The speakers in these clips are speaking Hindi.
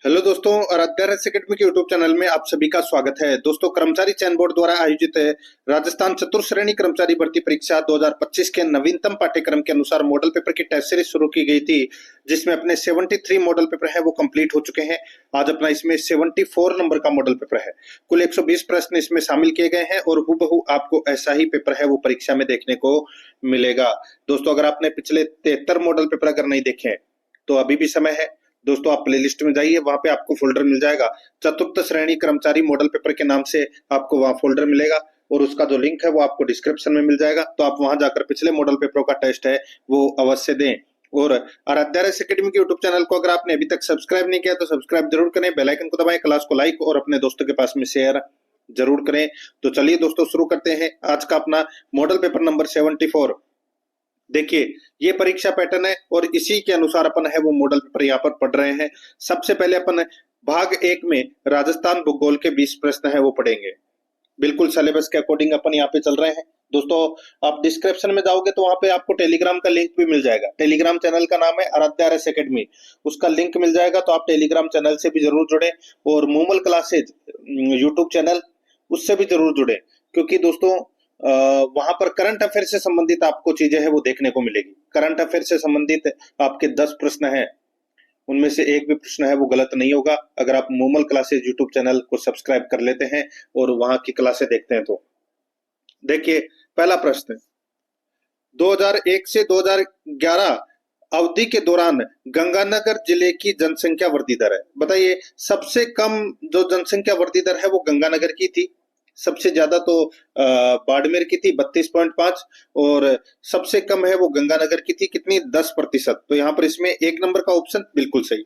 हेलो दोस्तों, आराध्या एकेडमी के यूट्यूब चैनल में आप सभी का स्वागत है। दोस्तों, कर्मचारी चयन बोर्ड द्वारा आयोजित राजस्थान चतुर्श्रेणी कर्मचारी भर्ती परीक्षा 2025 के नवीनतम पाठ्यक्रम के अनुसार मॉडल पेपर की टेस्ट सीरीज शुरू की गई थी, जिसमें अपने 73 मॉडल पेपर है वो कंप्लीट हो चुके हैं। आज अपना इसमें 74 नंबर का मॉडल पेपर है। कुल 120 प्रश्न इसमें शामिल किए गए हैं और हूबहू आपको ऐसा ही पेपर है वो परीक्षा में देखने को मिलेगा। दोस्तों, अगर आपने पिछले 73 मॉडल पेपर अगर नहीं देखे तो अभी भी समय है। दोस्तों, आप प्लेलिस्ट में जाइए, वहां पे आपको फोल्डर मिल जाएगा चतुर्थ श्रेणी कर्मचारी मॉडल पेपर के नाम से आपको वहां फोल्डर मिलेगा और उसका जो लिंक है वो आपको डिस्क्रिप्शन में मिल जाएगा। तो आप वहां जाकर पिछले मॉडल पेपरों का टेस्ट है वो अवश्य दें। और आराध्या एकेडमी के यूट्यूब चैनल को अगर आपने अभी तक सब्सक्राइब नहीं किया तो सब्सक्राइब जरूर करें, बेल आइकन को दबाएं, क्लास को लाइक और अपने दोस्तों के पास में शेयर जरूर करें। तो चलिए दोस्तों, शुरू करते हैं आज का अपना मॉडल पेपर नंबर 74। देखिए, ये परीक्षा पैटर्न है और इसी के अनुसार अपन है वो मॉडल पेपर यहाँ पर पढ़ रहे हैं। सबसे पहले अपन भाग 1 में राजस्थान भूगोल के 20 प्रश्न है वो पढ़ेंगे। बिल्कुल सिलेबस के अकॉर्डिंग अपन यहाँ पे चल रहे हैं। दोस्तों, आप डिस्क्रिप्शन में जाओगे तो वहां पे आपको टेलीग्राम का लिंक भी मिल जाएगा। टेलीग्राम चैनल का नाम है आराध्या एकेडमी, उसका लिंक मिल जाएगा। तो आप टेलीग्राम चैनल से भी जरूर जुड़े और मूमल क्लासेज यूट्यूब चैनल उससे भी जरूर जुड़े, क्योंकि दोस्तों वहां पर करंट अफेयर से संबंधित आपको चीजें है वो देखने को मिलेगी। करंट अफेयर से संबंधित आपके 10 प्रश्न हैं, उनमें से एक भी प्रश्न है वो गलत नहीं होगा अगर आप मूमल क्लासेज यूट्यूब चैनल को सब्सक्राइब कर लेते हैं और वहां की क्लासें देखते हैं। तो देखिए, पहला प्रश्न, 2001 से 2011 अवधि के दौरान गंगानगर जिले की जनसंख्या वृद्धि दर है। बताइए, सबसे कम जो जनसंख्या वृद्धि दर है वो गंगानगर की थी, सबसे ज्यादा तो बाड़मेर की थी 32.5 और सबसे कम है वो गंगानगर की थी, कितनी, 10%। तो यहाँ पर इसमें 1 नंबर का ऑप्शन बिल्कुल सही।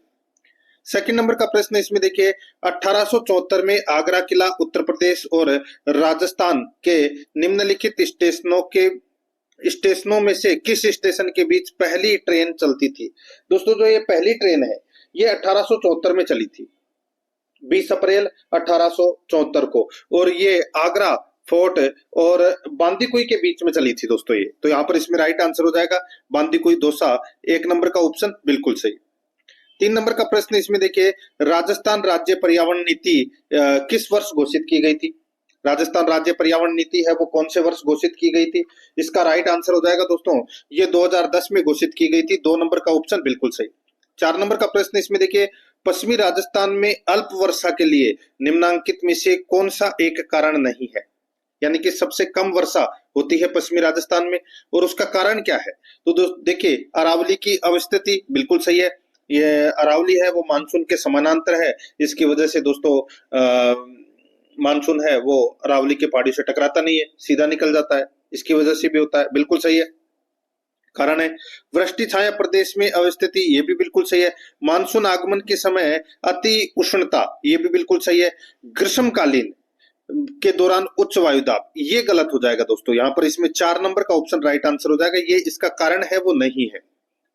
सेकंड नंबर का प्रश्न इसमें देखिए, 1874 में आगरा किला उत्तर प्रदेश और राजस्थान के निम्नलिखित स्टेशनों में से किस स्टेशन के बीच पहली ट्रेन चलती थी। दोस्तों, जो ये पहली ट्रेन है ये 1874 में चली थी, 20 अप्रैल 1874 को, और ये आगरा फोर्ट और बांदीकुई के बीच में चली थी दोस्तों ये। तो यहाँ पर इसमें राइट आंसर हो जाएगा बांदीकुई दौसा, 1 नंबर का ऑप्शन बिल्कुल सही। 3 नंबर का प्रश्न इसमें देखिए, राजस्थान राज्य पर्यावरण नीति किस वर्ष घोषित की गई थी। राजस्थान राज्य पर्यावरण नीति है वो कौन से वर्ष घोषित की गई थी। इसका राइट आंसर हो जाएगा दोस्तों ये 2010 में घोषित की गई थी, 2 नंबर का ऑप्शन बिल्कुल सही। 4 नंबर का प्रश्न इसमें देखिए, पश्चिमी राजस्थान में अल्प वर्षा के लिए निम्नांकित में से कौन सा एक कारण नहीं है। यानी कि सबसे कम वर्षा होती है पश्चिमी राजस्थान में और उसका कारण क्या है। तो दोस्त देखिए, अरावली की अवस्थिति बिल्कुल सही है। ये अरावली है वो मानसून के समानांतर है, इसकी वजह से दोस्तों मानसून है वो अरावली के पहाड़ी से टकराता नहीं है, सीधा निकल जाता है, इसकी वजह से भी होता है, बिल्कुल सही है। कारण है वृष्टि छाया प्रदेश में अवस्थिति, ये भी बिल्कुल सही है। मानसून आगमन के समय अति उष्णता, ये भी बिल्कुल सही है। ग्रीष्मकालीन के दौरान उच्च वायु दाब, ये गलत हो जाएगा दोस्तों। यहाँ पर इसमें 4 नंबर का ऑप्शन राइट आंसर हो जाएगा, ये इसका कारण है वो नहीं है,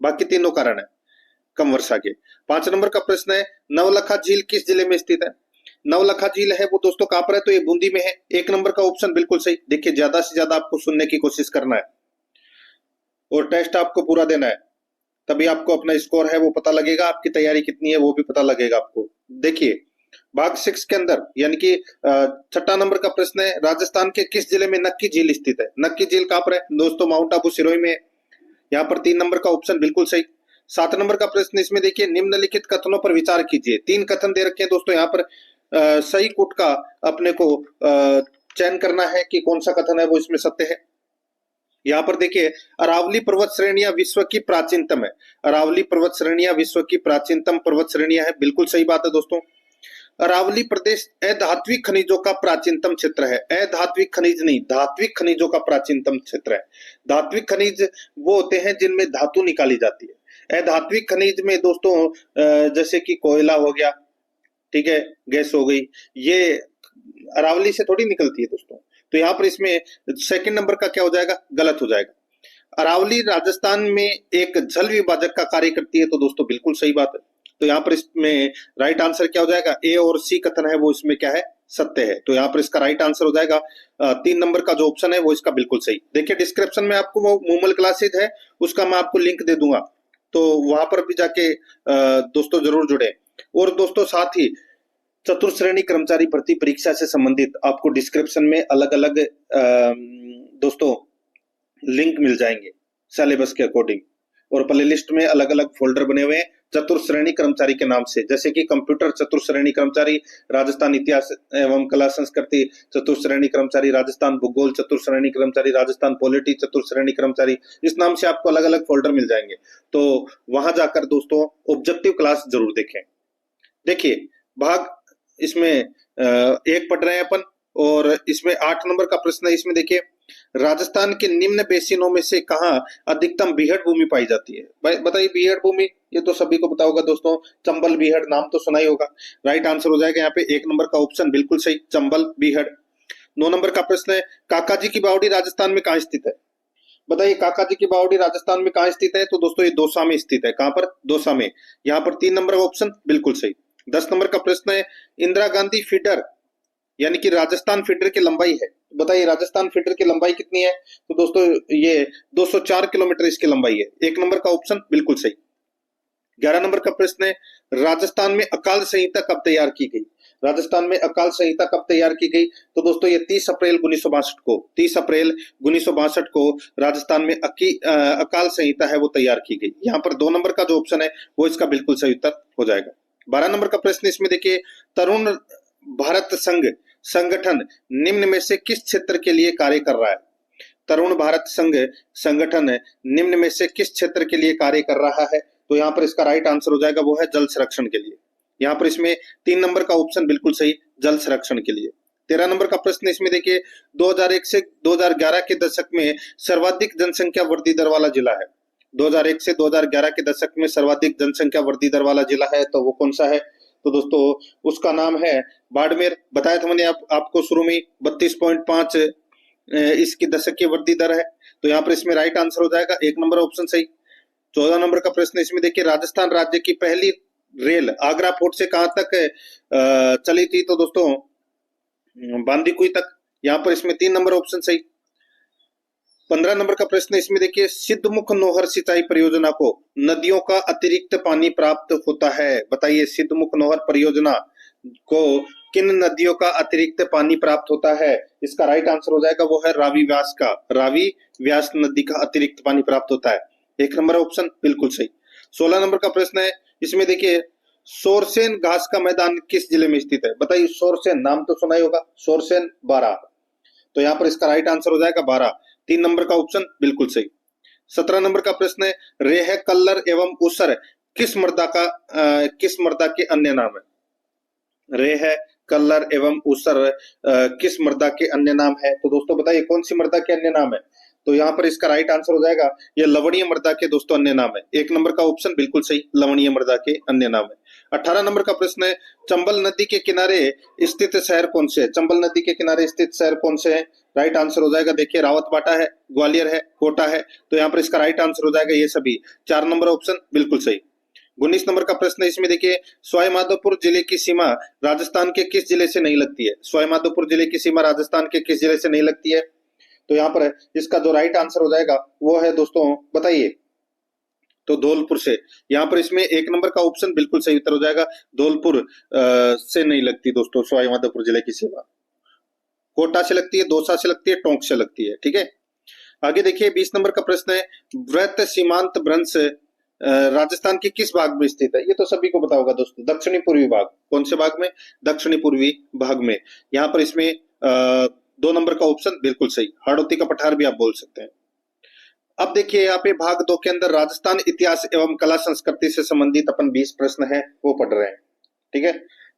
बाकी तीनों कारण है कम वर्षा के। 5 नंबर का प्रश्न है, नवलखा झील किस जिले में स्थित है। नवलखा झील है वो दोस्तों कहां पर है, तो ये बूंदी में है, 1 नंबर का ऑप्शन बिल्कुल सही। देखिए, ज्यादा से ज्यादा आपको सुनने की कोशिश करना है और टेस्ट आपको पूरा देना है, तभी आपको अपना स्कोर है वो पता लगेगा, आपकी तैयारी कितनी है वो भी पता लगेगा आपको। देखिए, भाग 6 के अंदर यानी कि 6ठा नंबर का प्रश्न है, राजस्थान के किस जिले में नक्की झील स्थित है। नक्की झील कहां पर है दोस्तों, माउंट आबू सिरोही में है, यहाँ पर 3 नंबर का ऑप्शन बिल्कुल सही। 7 नंबर का प्रश्न इसमें देखिए, निम्नलिखित कथनों पर विचार कीजिए। 3 कथन दे रखे हैं दोस्तों, यहाँ पर सही कूट का अपने को चयन करना है कि कौन सा कथन है वो इसमें सत्य है। यहाँ पर देखिए, अरावली पर्वत श्रेणियां विश्व की प्राचीनतम है। अरावली पर्वत श्रेणियां विश्व की प्राचीनतम पर्वत श्रेणियां है, बिल्कुल सही बात है दोस्तों। अरावली प्रदेश अधात्विक खनिजों का प्राचीनतम क्षेत्र है। अधात्विक खनिज नहीं, धात्विक खनिजों का प्राचीनतम क्षेत्र है। धात्विक खनिज वो होते हैं जिनमें धातु निकाली जाती है। अधात्विक खनिज में दोस्तों जैसे कि कोयला हो गया, ठीक है, गैस हो गई, ये अरावली से थोड़ी निकलती है दोस्तों। तो यहाँ पर इसमें 2nd नंबर का क्या हो जाएगा, गलत हो जाएगा। अरावली राजस्थान में एक जल विभाजक का कार्य करती है, तो दोस्तों बिल्कुल सही बात है। तो यहाँ पर इसमें राइट आंसर क्या हो जाएगा, ए और सी कथन है वो इसमें क्या है, सत्य है। तो यहाँ पर इसका राइट आंसर हो जाएगा 3 नंबर का जो ऑप्शन है वो इसका बिल्कुल सही। देखिए, डिस्क्रिप्शन में आपको वो मूमल क्लासेज है, उसका मैं आपको लिंक दे दूंगा, तो वहां पर भी जाके दोस्तों जरूर जुड़े। और दोस्तों साथ ही चतुर्श्रेणी कर्मचारी भर्ती परीक्षा से संबंधित आपको डिस्क्रिप्शन में अलग अलग दोस्तों लिंक मिल जाएंगे सिलेबस के अकॉर्डिंग, और प्ले लिस्ट में अलग अलग फोल्डर बने हुए हैं चतुर्श्रेणी कर्मचारी के नाम से, जैसे कि कंप्यूटर चतुर्श्रेणी कर्मचारी, राजस्थान इतिहास एवं कला संस्कृति चतुर्श्रेणी कर्मचारी, राजस्थान भूगोल चतुर्श्रेणी कर्मचारी, राजस्थान पॉलिटी चतुर्श्रेणी कर्मचारी, इस नाम से आपको अलग अलग फोल्डर मिल जाएंगे। तो वहां जाकर दोस्तों ऑब्जेक्टिव क्लास जरूर देखें। देखिए भाग इसमें एक पढ़ रहे हैं अपन, और इसमें 8 नंबर का प्रश्न है। इसमें देखिए, राजस्थान के निम्न बेसिनों में से कहां अधिकतम बीहड़ भूमि पाई जाती है? बताइए बीहड़ भूमि, ये तो सभी को पता होगा दोस्तों, चंबल बीहड़ नाम तो सुना ही होगा। राइट आंसर हो जाएगा यहाँ पे 1 नंबर का ऑप्शन बिल्कुल सही, चंबल बीहड़। 9 नंबर का प्रश्न है, काकाजी की बावड़ी राजस्थान में कहां स्थित है? बताइए काकाजी की बावड़ी राजस्थान में कहां स्थित है? तो दोस्तों ये दौसा में स्थित है। कहां पर? दौसा में। यहाँ पर 3 नंबर का ऑप्शन बिल्कुल सही। 10 नंबर का प्रश्न है, इंदिरा गांधी फीडर यानी कि राजस्थान फीडर की लंबाई है, बताइए राजस्थान फीडर की लंबाई कितनी है? तो दोस्तों ये 204 किलोमीटर इसकी लंबाई है। 1 नंबर का ऑप्शन बिल्कुल सही। 11 नंबर का प्रश्न है, राजस्थान में अकाल संहिता कब तैयार की गई? राजस्थान में अकाल संहिता कब तैयार की गई? तो दोस्तों ये 30 अप्रैल 1962 को राजस्थान में अकाल संहिता है वो तैयार की गई। यहाँ पर 2 नंबर का जो ऑप्शन है वो इसका बिल्कुल सही उत्तर हो जाएगा। 12 नंबर का प्रश्न इसमें देखिए, तरुण भारत संघ संगठन निम्न में से किस क्षेत्र के लिए कार्य कर रहा है? तरुण भारत संघ संगठन निम्न में से किस क्षेत्र के लिए कार्य कर रहा है? तो यहाँ पर इसका राइट आंसर हो जाएगा वो है जल संरक्षण के लिए। यहाँ पर इसमें 3 नंबर का ऑप्शन बिल्कुल सही, जल संरक्षण के लिए। 13 नंबर का प्रश्न इसमें देखिए, 2001 से 2011 के दशक में सर्वाधिक जनसंख्या वृद्धि दर वाला जिला है। 2001 से 2011 के दशक में सर्वाधिक जनसंख्या वृद्धि दर वाला जिला है, तो वो कौन सा है? तो दोस्तों उसका नाम है बाड़मेर। बताया था मैंने आपको शुरू में 32.5 इसकी दशक की वृद्धि दर है, तो यहाँ पर इसमें राइट आंसर हो जाएगा 1 नंबर ऑप्शन सही। 14 नंबर का प्रश्न इसमें देखिए, राजस्थान राज्य की पहली रेल आगरा फोर्ट से कहां तक चली थी? तो दोस्तों बांदीकुई तक। यहाँ पर इसमें 3 नंबर ऑप्शन सही। 15 नंबर का प्रश्न इसमें देखिए, सिद्धमुख नोहर सिंचाई परियोजना को नदियों का अतिरिक्त पानी प्राप्त होता है। बताइए सिद्धमुख नोहर परियोजना को किन नदियों का अतिरिक्त पानी प्राप्त होता है? इसका राइट आंसर हो जाएगा वो है रावी व्यास का, रावी व्यास नदी का अतिरिक्त पानी प्राप्त होता है। 1 नंबर ऑप्शन बिल्कुल सही। 16 नंबर का प्रश्न है इसमें देखिए, सोरसेन घास का मैदान किस जिले में स्थित है? बताइए सोरसेन नाम तो सुना ही होगा, सोरसेन 12, तो यहाँ पर इसका राइट आंसर हो जाएगा 12। 3 नंबर का ऑप्शन बिल्कुल सही। 17 नंबर का प्रश्न है, रेह कल्लर एवं उसर किस मृदा के अन्य नाम है? रेह कल्लर एवं उसर किस मृदा के अन्य नाम है? तो दोस्तों बताइए कौन सी मृदा के अन्य नाम है? तो यहाँ पर इसका राइट आंसर हो जाएगा ये लवणीय मृदा के दोस्तों अन्य नाम है। 1 नंबर का ऑप्शन बिल्कुल सही, लवणीय मृदा के अन्य नाम है। 18 नंबर का प्रश्न है, चंबल नदी के किनारे स्थित शहर कौन से है? चंबल नदी के किनारे स्थित शहर कौन से है? राइट आंसर हो जाएगा देखिए रावतबाटा है, ग्वालियर है, कोटा है, तो यहाँ पर इसका राइट आंसर हो जाएगा ये सभी। 4 नंबर ऑप्शन बिल्कुल सही। 19 नंबर का प्रश्न इसमें देखिए, सवाईमाधोपुर जिले की सीमा राजस्थान के किस जिले से नहीं लगती है? सवाईमाधोपुर जिले की सीमा राजस्थान के किस जिले से नहीं लगती है? तो यहाँ पर इसका जो राइट आंसर हो जाएगा वो है दोस्तों बताइए, तो धौलपुर से। यहाँ पर इसमें 1 नंबर का ऑप्शन बिल्कुल सही उत्तर हो जाएगा, धौलपुर से नहीं लगती दोस्तों सवाईमाधोपुर जिले की सीमा। कोटा से लगती है, दौसा से लगती है, टोंक से लगती है। ठीक है, आगे देखिए 20 नंबर का प्रश्न है, व्रत सीमांत भ्रंश राजस्थान के किस भाग में स्थित है? ये तो सभी को पता होगा दोस्तों, दक्षिणी पूर्वी भाग। कौन से भाग में? दक्षिणी पूर्वी भाग में। यहाँ पर इसमें 2 नंबर का ऑप्शन बिल्कुल सही, हाड़ौती का पठार भी आप बोल सकते हैं। अब देखिए यहाँ पे भाग 2 के अंदर राजस्थान इतिहास एवं कला संस्कृति से संबंधित अपन 20 प्रश्न है वो पढ़ रहे हैं। ठीक है,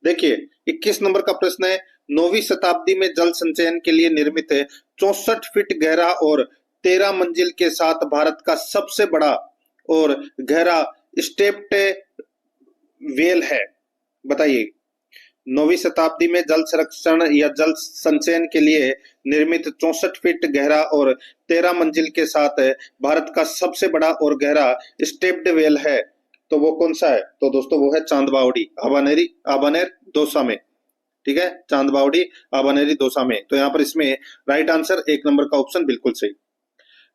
देखिए 21 नंबर का प्रश्न है, 9वीं शताब्दी में जल संचयन के लिए निर्मित 64 फीट गहरा और 13 मंजिल के साथ भारत का सबसे बड़ा और गहरा स्टेप्ड वेल है। बताइए 9वीं शताब्दी में जल संरक्षण या जल संचयन के लिए निर्मित 64 फीट गहरा और 13 मंजिल के साथ भारत का सबसे बड़ा और गहरा स्टेप्ड वेल है, तो वो कौन सा है? तो दोस्तों वो है चांदबावड़ी, आबानेर दौसा में। ठीक है, चांदबावड़ी आबानेरी दौसा में। तो यहाँ पर इसमें राइट आंसर 1 नंबर का ऑप्शन बिल्कुल सही।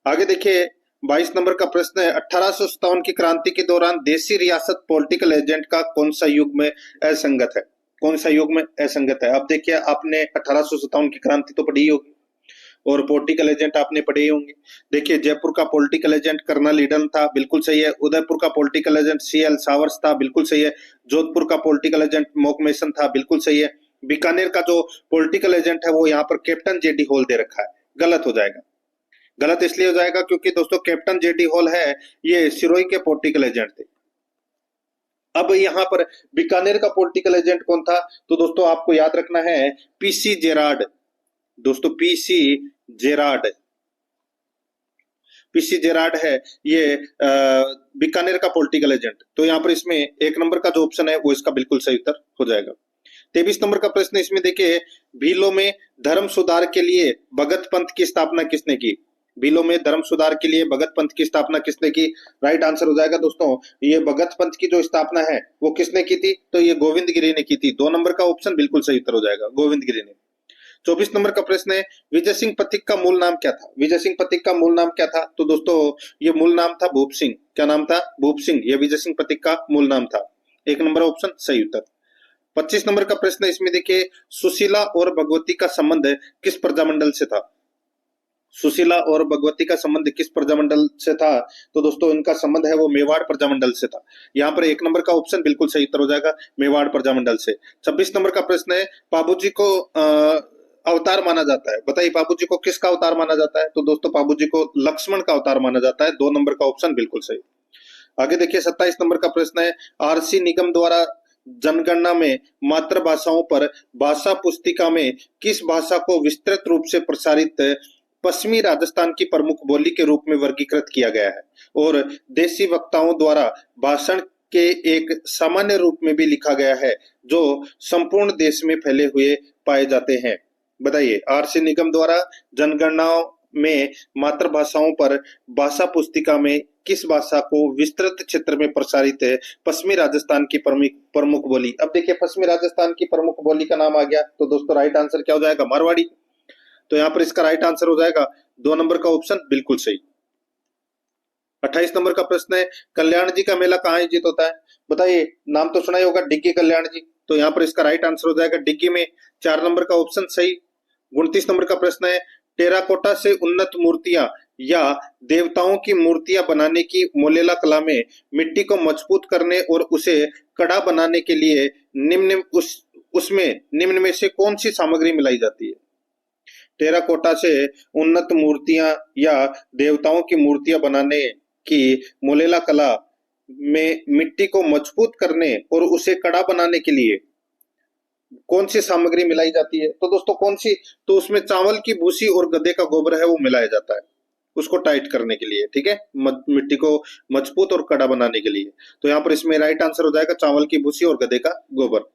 आगे देखिए 22 नंबर का प्रश्न है 1857 की क्रांति के दौरान देशी रियासत पॉलिटिकल एजेंट का कौन सा युग्म असंगत है? कौन सा युग्म असंगत है? अब देखिए, आपने 1857 की क्रांति तो पढ़ी होगी और पॉलिटिकल एजेंट आपने पढ़े ही होंगे। देखिए, जयपुर का पॉलिटिकल एजेंट कर्नल ईडन था, बिल्कुल सही है। उदयपुर का पॉलिटिकल एजेंट सीएल सावर्स था, बिल्कुल सही है। जोधपुर का पॉलिटिकल एजेंट मोकमेसन था, बिल्कुल सही है। बीकानेर का जो पॉलिटिकल एजेंट है वो यहाँ पर कैप्टन जेडी हॉल दे रखा है, गलत हो जाएगा। गलत इसलिए हो जाएगा क्योंकि दोस्तों कैप्टन जेडी हॉल है ये सिरोही के पॉलिटिकल एजेंट थे। अब यहाँ पर बीकानेर का पॉलिटिकल एजेंट कौन था? तो दोस्तों आपको याद रखना है पीसी जेराड। दोस्तों पीसी जेराड, पीसी जेराड है ये बीकानेर का पॉलिटिकल एजेंट। तो यहाँ पर इसमें एक नंबर का जो ऑप्शन है वो इसका बिल्कुल सही उत्तर हो जाएगा। 23 नंबर का प्रश्न इसमें देखिए, भीलों में धर्म सुधार के लिए भगत पंथ की स्थापना किसने की? भीलों में धर्म सुधार के लिए भगत पंथ की स्थापना किसने की? राइट आंसर हो जाएगा दोस्तों, ये भगत पंथ की जो स्थापना है वो किसने की थी? तो ये गोविंद गिरी ने की थी। 2 नंबर का ऑप्शन बिल्कुल सही उत्तर हो जाएगा, गोविंद गिरी ने। 24 नंबर का प्रश्न है, विजय सिंह पथिक का मूल नाम क्या था? विजय सिंह पथिक का मूल नाम क्या था? तो दोस्तों ये मूल नाम था भूप सिंह। क्या नाम था? भूप सिंह। ये विजय सिंह पथिक का मूल नाम था। 1 नंबर ऑप्शन सही उत्तर। 25 नंबर का प्रश्न है इसमें देखिए, सुशीला और भगवती का संबंध किस प्रजामंडल से था? सुशीला और भगवती का संबंध किस प्रजामंडल से था? तो दोस्तों इनका संबंध है वो मेवाड़ प्रजामंडल से था। यहाँ पर 1 नंबर का ऑप्शन बिल्कुल सही उत्तर हो जाएगा, मेवाड़ प्रजामंडल से। 26 नंबर का प्रश्न है, पाबूजी को अवतार माना जाता है, बताइए पाबूजी को किसका अवतार माना जाता है? तो दोस्तों पाबूजी को लक्ष्मण का अवतार माना जाता है। 2 नंबर का ऑप्शन बिल्कुल सही। आगे देखिए 27 नंबर का प्रश्न है, आरसी निगम द्वारा जनगणना में मातृभाषाओं पर भाषा पुस्तिका में किस भाषा को विस्तृत रूप से प्रसारित पश्चिमी राजस्थान की प्रमुख बोली के रूप में वर्गीकृत किया गया है और देशी वक्ताओं द्वारा भाषण के एक सामान्य रूप में भी लिखा गया है जो संपूर्ण देश में फैले हुए पाए जाते हैं? बताइए, आरसी निगम द्वारा जनगणनाओं में मातृभाषाओं पर भाषा पुस्तिका में किस भाषा को विस्तृत क्षेत्र में प्रसारित है पश्चिमी राजस्थान की प्रमुख बोली? अब देखिए पश्चिमी राजस्थान की प्रमुख बोली का नाम आ गया, तो दोस्तों राइट आंसर क्या हो जाएगा? मारवाड़ी। तो यहाँ पर इसका राइट आंसर हो जाएगा 2 नंबर का ऑप्शन बिल्कुल सही। 28 नंबर का प्रश्न है, कल्याण जी का मेला कहाँ आयोजित होता है? बताइए, नाम तो सुना ही होगा, डिग्गी कल्याण जी। तो यहाँ पर इसका राइट आंसर हो जाएगा डिग्गी में। 4 नंबर का ऑप्शन सही। 29 नंबर का प्रश्न है, टेराकोटा से उन्नत मूर्तियां या देवताओं की मूर्तियां बनाने की मोलेला कला में मिट्टी को मजबूत करने और उसे कड़ा बनाने के लिए उसमें निम्न में से कौन सी सामग्री मिलाई जाती है? टेराकोटा से उन्नत मूर्तियां या देवताओं की मूर्तियां बनाने की मोलेला कला में मिट्टी को मजबूत करने और उसे कड़ा बनाने के लिए कौन सी सामग्री मिलाई जाती है? तो दोस्तों कौन सी? तो उसमें चावल की भूसी और गधे का गोबर है वो मिलाया जाता है उसको टाइट करने के लिए, ठीक है, मिट्टी को मजबूत और कड़ा बनाने के लिए। तो यहाँ पर इसमें राइट आंसर हो जाएगा चावल की भूसी और गधे का गोबर।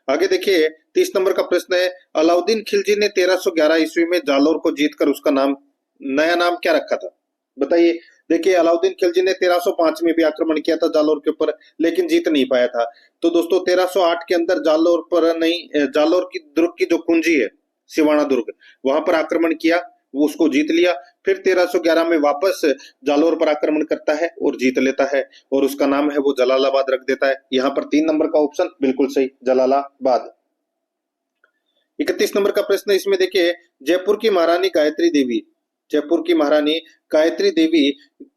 आगे देखिए 30 नंबर का प्रश्न है, अलाउद्दीन खिलजी ने 1311 ईस्वी में जालौर को जीतकर उसका नया नाम क्या रखा था? बताइए। देखिए अलाउद्दीन खिलजी ने 1305 में भी आक्रमण किया था जालौर के ऊपर, लेकिन जीत नहीं पाया था। तो दोस्तों 1308 के अंदर जालौर पर नहीं, जालौर की दुर्ग की जो कुंजी है सिवाना दुर्ग, वहां पर आक्रमण किया, वो उसको जीत लिया। फिर 1311 में वापस जालौर पर आक्रमण करता है और जीत लेता है और उसका नाम है वो जलालाबाद रख देता है। यहाँ पर 3 नंबर का ऑप्शन बिल्कुल सही, जलालाबाद। 31 नंबर का प्रश्न इसमें देखिए, जयपुर की महारानी गायत्री देवी, जयपुर की महारानी गायत्री देवी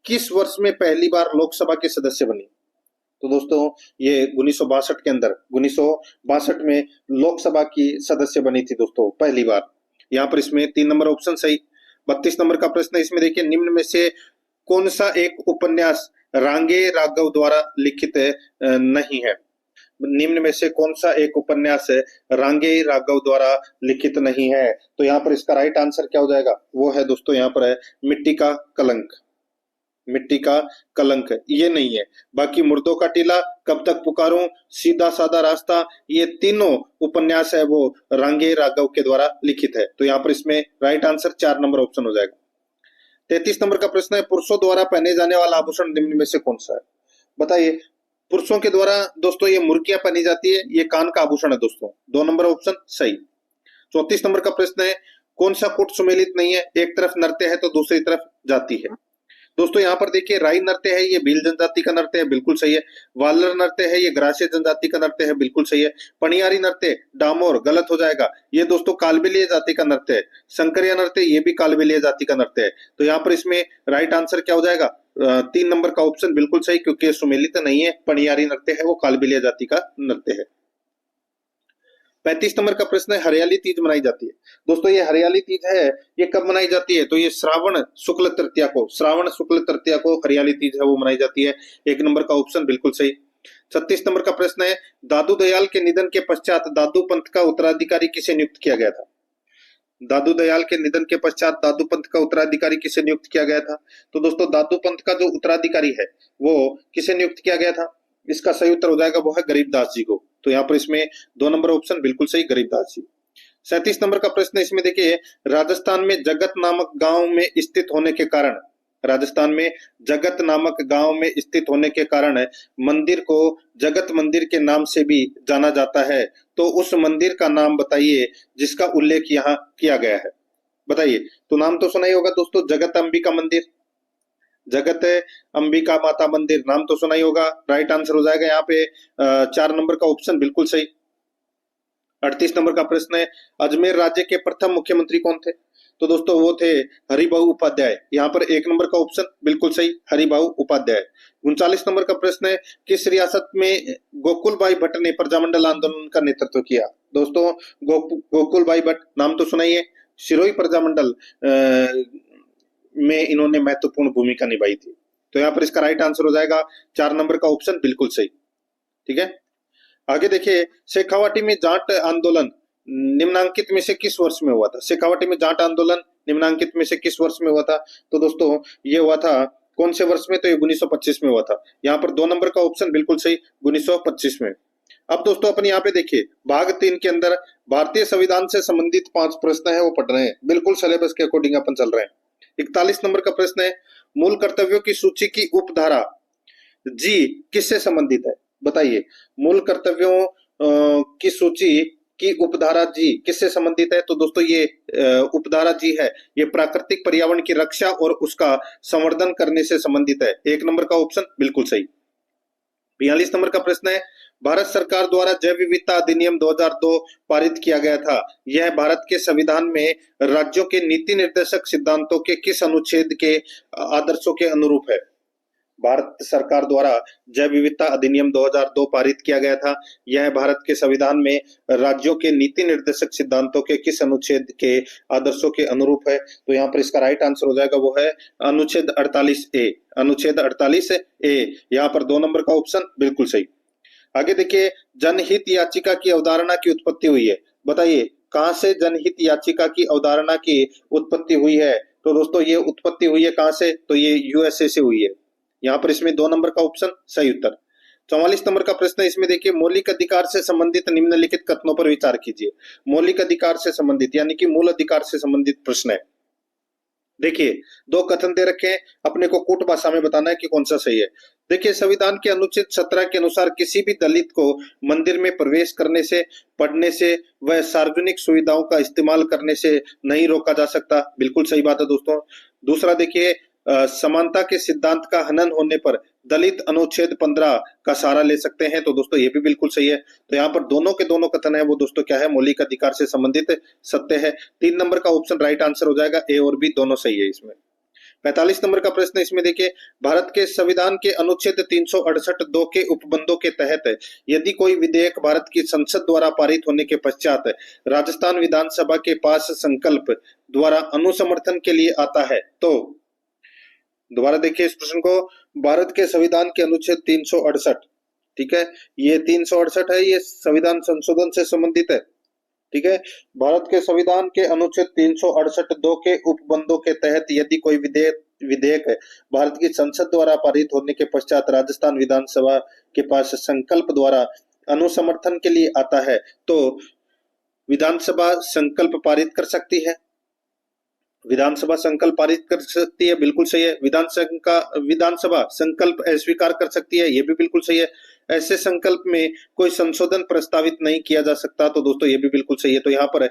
किस वर्ष में पहली बार लोकसभा के सदस्य बनी? तो दोस्तों ये 1962 के अंदर 1962 में लोकसभा की सदस्य बनी थी दोस्तों पहली बार। यहाँ पर इसमें 3 नंबर ऑप्शन सही। 32 नंबर का प्रश्न इसमें देखिए, निम्न में से कौन सा एक उपन्यास रांगे राघव द्वारा लिखित नहीं है? निम्न में से कौन सा एक उपन्यास रांगे राघव द्वारा लिखित नहीं है? तो यहाँ पर इसका राइट आंसर क्या हो जाएगा? वो है दोस्तों यहाँ पर है मिट्टी का कलंक। मिट्टी का कलंक ये नहीं है। बाकी मुर्दों का टीला, कब तक पुकारूं, सीधा साधा रास्ता, ये तीनों उपन्यास है वो रांगे राघव के द्वारा लिखित है। तो यहाँ पर इसमें राइट आंसर 4 नंबर ऑप्शन हो जाएगा। 33 नंबर का प्रश्न है, पुरुषों द्वारा पहने जाने वाला आभूषण निम्न में से कौन सा है? बताइए। पुरुषों के द्वारा दोस्तों ये मुर्गियां पहनी जाती है, ये कान का आभूषण है दोस्तों। 2 नंबर ऑप्शन सही। 34 नंबर का प्रश्न है, कौन सा कुट सुमेलित नहीं है, एक तरफ नृत्य है तो दूसरी तरफ जाती है? दोस्तों यहाँ पर देखिए राई नृत्य है, ये भील जनजाति का नृत्य है, बिल्कुल सही है। वालर नृत्य है, ये ग्रासीय जनजाति का नृत्य है, बिल्कुल सही है। पनियारी नृत्य डामोर, गलत हो जाएगा, ये दोस्तों कालबेलिया जाति का नृत्य है। शंकरिया नृत्य ये भी कालबेलिया जाति का नृत्य है। तो यहाँ पर इसमें राइट आंसर क्या हो जाएगा? 3 नंबर का ऑप्शन बिल्कुल सही, क्योंकि ये सुमेलित नहीं है, पनियारी नृत्य है, वो कालबेलिया जाति का नृत्य है। 35 नंबर का प्रश्न है, हरियाली तीज मनाई जाती है। दोस्तों ये हरियाली तीज है, ये कब मनाई जाती है? तो ये श्रावण शुक्ल तृतीया को हरियाली तीज है वो मनाई जाती है। 1 नंबर का ऑप्शन बिल्कुल सही। 36 नंबर का प्रश्न है, दादू दयाल के निधन के पश्चात दादू पंथ का उत्तराधिकारी किसे नियुक्त किया गया था? दादू दयाल के निधन के पश्चात दादू पंथ का उत्तराधिकारी किसे नियुक्त किया गया था? तो दोस्तों दादू पंथ का जो उत्तराधिकारी है वो किसे नियुक्त किया गया था? इसका सही उत्तर हो जाएगा वो है गरीबदास जी को। तो यहाँ पर इसमें 2 नंबर ऑप्शन बिल्कुल सही, गरीबदास जी। 37 नंबर का प्रश्न इसमें देखिए, राजस्थान में जगत नामक गांव में स्थित होने के कारण, राजस्थान में जगत नामक गांव में स्थित होने के कारण मंदिर को जगत मंदिर के नाम से भी जाना जाता है। तो उस मंदिर का नाम बताइए जिसका उल्लेख यहाँ किया गया है, बताइए। तो नाम तो सुना ही होगा दोस्तों, जगत अंबिका मंदिर, जगत अंबिका माता मंदिर, नाम तो सुना ही होगा। राइट आंसर हो जाएगा यहाँ पे 4 नंबर का ऑप्शन बिल्कुल सही। 38 नंबर का प्रश्न है, अजमेर राज्य के प्रथम मुख्यमंत्री कौन थे? तो दोस्तों वो थे हरिभाऊ उपाध्याय। यहाँ पर 1 नंबर का ऑप्शन बिल्कुल सही, हरिभाऊ उपाध्याय। 39 नंबर का प्रश्न है, किस रियासत में गोकुलभाई भट्ट ने प्रजामंडल आंदोलन का नेतृत्व किया? दोस्तों गोकुलभाई भट्ट, नाम तो सुना ही है, सिरोही प्रजामंडल में इन्होंने महत्वपूर्ण भूमिका निभाई थी। तो यहाँ पर इसका राइट आंसर हो जाएगा 4 नंबर का ऑप्शन बिल्कुल सही। ठीक है, आगे देखिए, शेखावाटी में जाट आंदोलन निम्नांकित में से किस वर्ष में हुआ था? शेखावाटी में जाट आंदोलन निम्नांकित में से किस वर्ष में हुआ था? तो दोस्तों ये हुआ था कौन से वर्ष में? तो ये 1925 में हुआ था। यहाँ पर 2 नंबर का ऑप्शन बिल्कुल सही, 1925 में। अब दोस्तों अपन यहाँ पे देखिए, भाग 3 के अंदर भारतीय संविधान से संबंधित 5 प्रश्न है वो पढ़ रहे हैं, बिल्कुल सिलेबस के अकॉर्डिंग अपन चल रहे हैं। 41 नंबर का प्रश्न है, मूल कर्तव्यों की सूची की उपधारा जी किससे संबंधित है? बताइए, मूल कर्तव्यों की सूची की उपधारा जी किससे संबंधित है? तो दोस्तों ये उपधारा जी है, ये प्राकृतिक पर्यावरण की रक्षा और उसका संवर्धन करने से संबंधित है। 1 नंबर का ऑप्शन बिल्कुल सही। 42 नंबर का प्रश्न है, भारत सरकार द्वारा जैव विविधता अधिनियम 2002 पारित किया गया था, यह भारत के संविधान में राज्यों के नीति निर्देशक सिद्धांतों के किस अनुच्छेद के आदर्शों के अनुरूप है? भारत सरकार द्वारा जैव विविधता अधिनियम 2002 पारित किया गया था, यह भारत के संविधान में राज्यों के नीति निर्देशक सिद्धांतों के किस अनुच्छेद के आदर्शों के अनुरूप है? तो यहाँ पर इसका राइट आंसर हो जाएगा वो है अनुच्छेद 48A, अनुच्छेद 48A। यहाँ पर 2 नंबर का ऑप्शन बिल्कुल सही। आगे देखिए, जनहित याचिका की अवधारणा की उत्पत्ति हुई है, बताइए कहां से जनहित याचिका की अवधारणा की उत्पत्ति हुई है? तो दोस्तों ये उत्पत्ति हुई है कहां से? तो ये यूएसए से हुई है। यहाँ पर इसमें 2 नंबर का ऑप्शन सही उत्तर। 44 नंबर का प्रश्न है, इसमें देखिए, मौलिक अधिकार से संबंधित निम्नलिखित कथनों पर विचार कीजिए। मौलिक अधिकार से संबंधित यानी कि मूल अधिकार से संबंधित प्रश्न है। देखिए 2 कथन दे रखे हैं, अपने को कूट भाषा में बताना है कि कौन सा सही है। देखिए, संविधान के अनुच्छेद 17 के अनुसार किसी भी दलित को मंदिर में प्रवेश करने से, पढ़ने से व सार्वजनिक सुविधाओं का इस्तेमाल करने से नहीं रोका जा सकता, बिल्कुल सही बात है दोस्तों। दूसरा देखिए, समानता के सिद्धांत का हनन होने पर दलित अनुच्छेद 15 का सहारा ले सकते हैं, तो दोस्तों ये भी बिल्कुल सही है। तो यहाँ पर दोनों के दोनों कथन है वो दोस्तों क्या है? मौलिक अधिकार से संबंधित सत्य है। 3 नंबर का ऑप्शन राइट आंसर हो जाएगा, ए और बी दोनों सही है इसमें। 45 नंबर का प्रश्न इसमें देखिए, भारत के संविधान के अनुच्छेद 368(2) के उपबंधों के तहत यदि कोई विधेयक भारत की संसद द्वारा पारित होने के पश्चात राजस्थान विधानसभा के पास संकल्प द्वारा अनुसमर्थन के लिए आता है, तो दोबारा देखिए इस प्रश्न को, भारत के संविधान के अनुच्छेद 368, ठीक है, ये 368 है, ये संविधान संशोधन से संबंधित है। ठीक है, भारत के संविधान के अनुच्छेद 368(2) के उपबंधों के तहत यदि कोई विधेयक भारत की संसद द्वारा पारित होने के पश्चात राजस्थान विधानसभा के पास संकल्प द्वारा अनुसमर्थन के लिए आता है, तो विधानसभा संकल्प पारित कर सकती है। विधानसभा संकल्प पारित कर सकती है, बिल्कुल सही है। विधानसभा संकल्प अस्वीकार कर सकती है, ये भी बिल्कुल सही है। ऐसे संकल्प में कोई संशोधन प्रस्तावित नहीं किया जा सकता, तो दोस्तों ये भी बिल्कुल सही है। तो यहाँ पर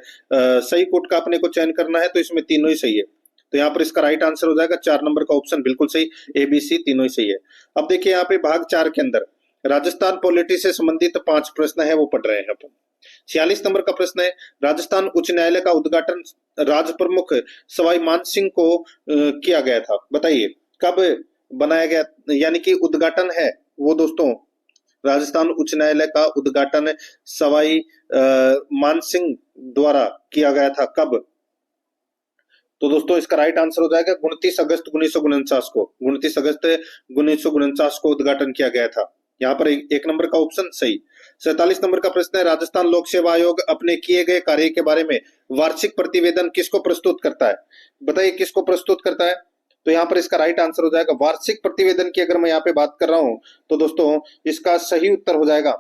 सही कोट का अपने को चयन करना है, तो इसमें तीनों ही सही है। तो यहाँ पर इसका राइट आंसर हो जाएगा 4 नंबर का ऑप्शन बिल्कुल सही, ए बी सी तीनों ही सही है। अब देखिए यहाँ पे भाग 4 के अंदर राजस्थान पॉलिटी से संबंधित 5 प्रश्न है वो पढ़ रहे हैं अपन। 46 नंबर का प्रश्न है, राजस्थान उच्च न्यायालय का उद्घाटन राज प्रमुख सवाई मान सिंह को किया गया था, बताइए कब बनाया गया, यानी कि उद्घाटन है वो दोस्तों राजस्थान उच्च न्यायालय का उद्घाटन सवाई मान सिंह द्वारा किया गया था, कब? तो दोस्तों इसका राइट आंसर हो जाएगा 29 अगस्त 1949 को, 29 अगस्त 1949 को उद्घाटन किया गया था। यहाँ पर एक नंबर का ऑप्शन सही। 47 नंबर का प्रश्न है, राजस्थान लोक सेवा आयोग अपने किए गए कार्य के बारे में वार्षिक प्रतिवेदन किसको प्रस्तुत करता है, बताइए किसको प्रस्तुत करता है? तो यहाँ पर इसका राइट आंसर हो जाएगा वार्षिक प्रतिवेदन की अगर मैं यहाँ पे बात कर रहा हूं तो दोस्तों इसका सही उत्तर हो जाएगा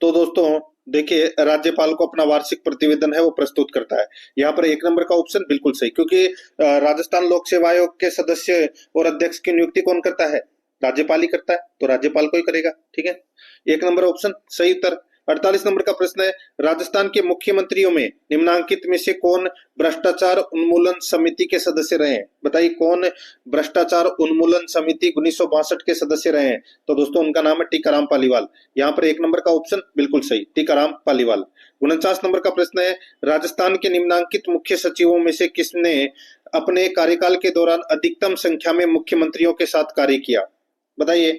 तो दोस्तों देखिए राज्यपाल को अपना वार्षिक प्रतिवेदन है वो प्रस्तुत करता है। यहाँ पर एक नंबर का ऑप्शन बिल्कुल सही, क्योंकि राजस्थान लोक सेवा आयोग के सदस्य और अध्यक्ष की नियुक्ति कौन करता है? राज्यपाल ही करता है, तो राज्यपाल को ही करेगा। ठीक है, एक नंबर ऑप्शन सही उत्तर। 48 नंबर का प्रश्न है, राजस्थान के मुख्यमंत्रियों में निम्नांकित में से कौन भ्रष्टाचार उन्मूलन समिति के सदस्य रहे हैं, बताइए कौन भ्रष्टाचार उन्मूलन समिति 1962 के सदस्य रहे हैं? तो दोस्तों उनका नाम है टीकाराम पालीवाल। यहाँ पर एक नंबर का ऑप्शन बिल्कुल सही, टीकाराम पालीवाल। 49 नंबर का प्रश्न है, राजस्थान के निम्नांकित मुख्य सचिवों में से किसने अपने कार्यकाल के दौरान अधिकतम संख्या में मुख्यमंत्रियों के साथ कार्य किया, बताइए।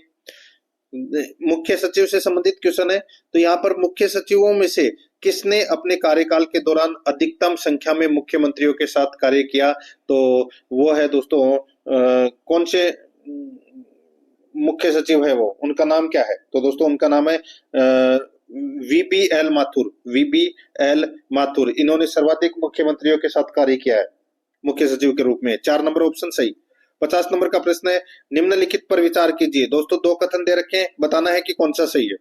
मुख्य सचिव से संबंधित क्वेश्चन है, तो यहाँ पर मुख्य सचिवों में से किसने अपने कार्यकाल के दौरान अधिकतम संख्या में मुख्यमंत्रियों के साथ कार्य किया? तो वो है दोस्तों कौन से मुख्य सचिव है वो, उनका नाम क्या है? तो दोस्तों उनका नाम है वीबीएल माथुर, वीबीएल माथुर। इन्होंने सर्वाधिक मुख्यमंत्रियों के साथ कार्य किया है मुख्य सचिव के रूप में। 4 नंबर ऑप्शन सही। 50 नंबर का प्रश्न है, निम्नलिखित पर विचार कीजिए। दोस्तों 2 कथन दे रखे हैं, बताना है कि कौन सा सही है।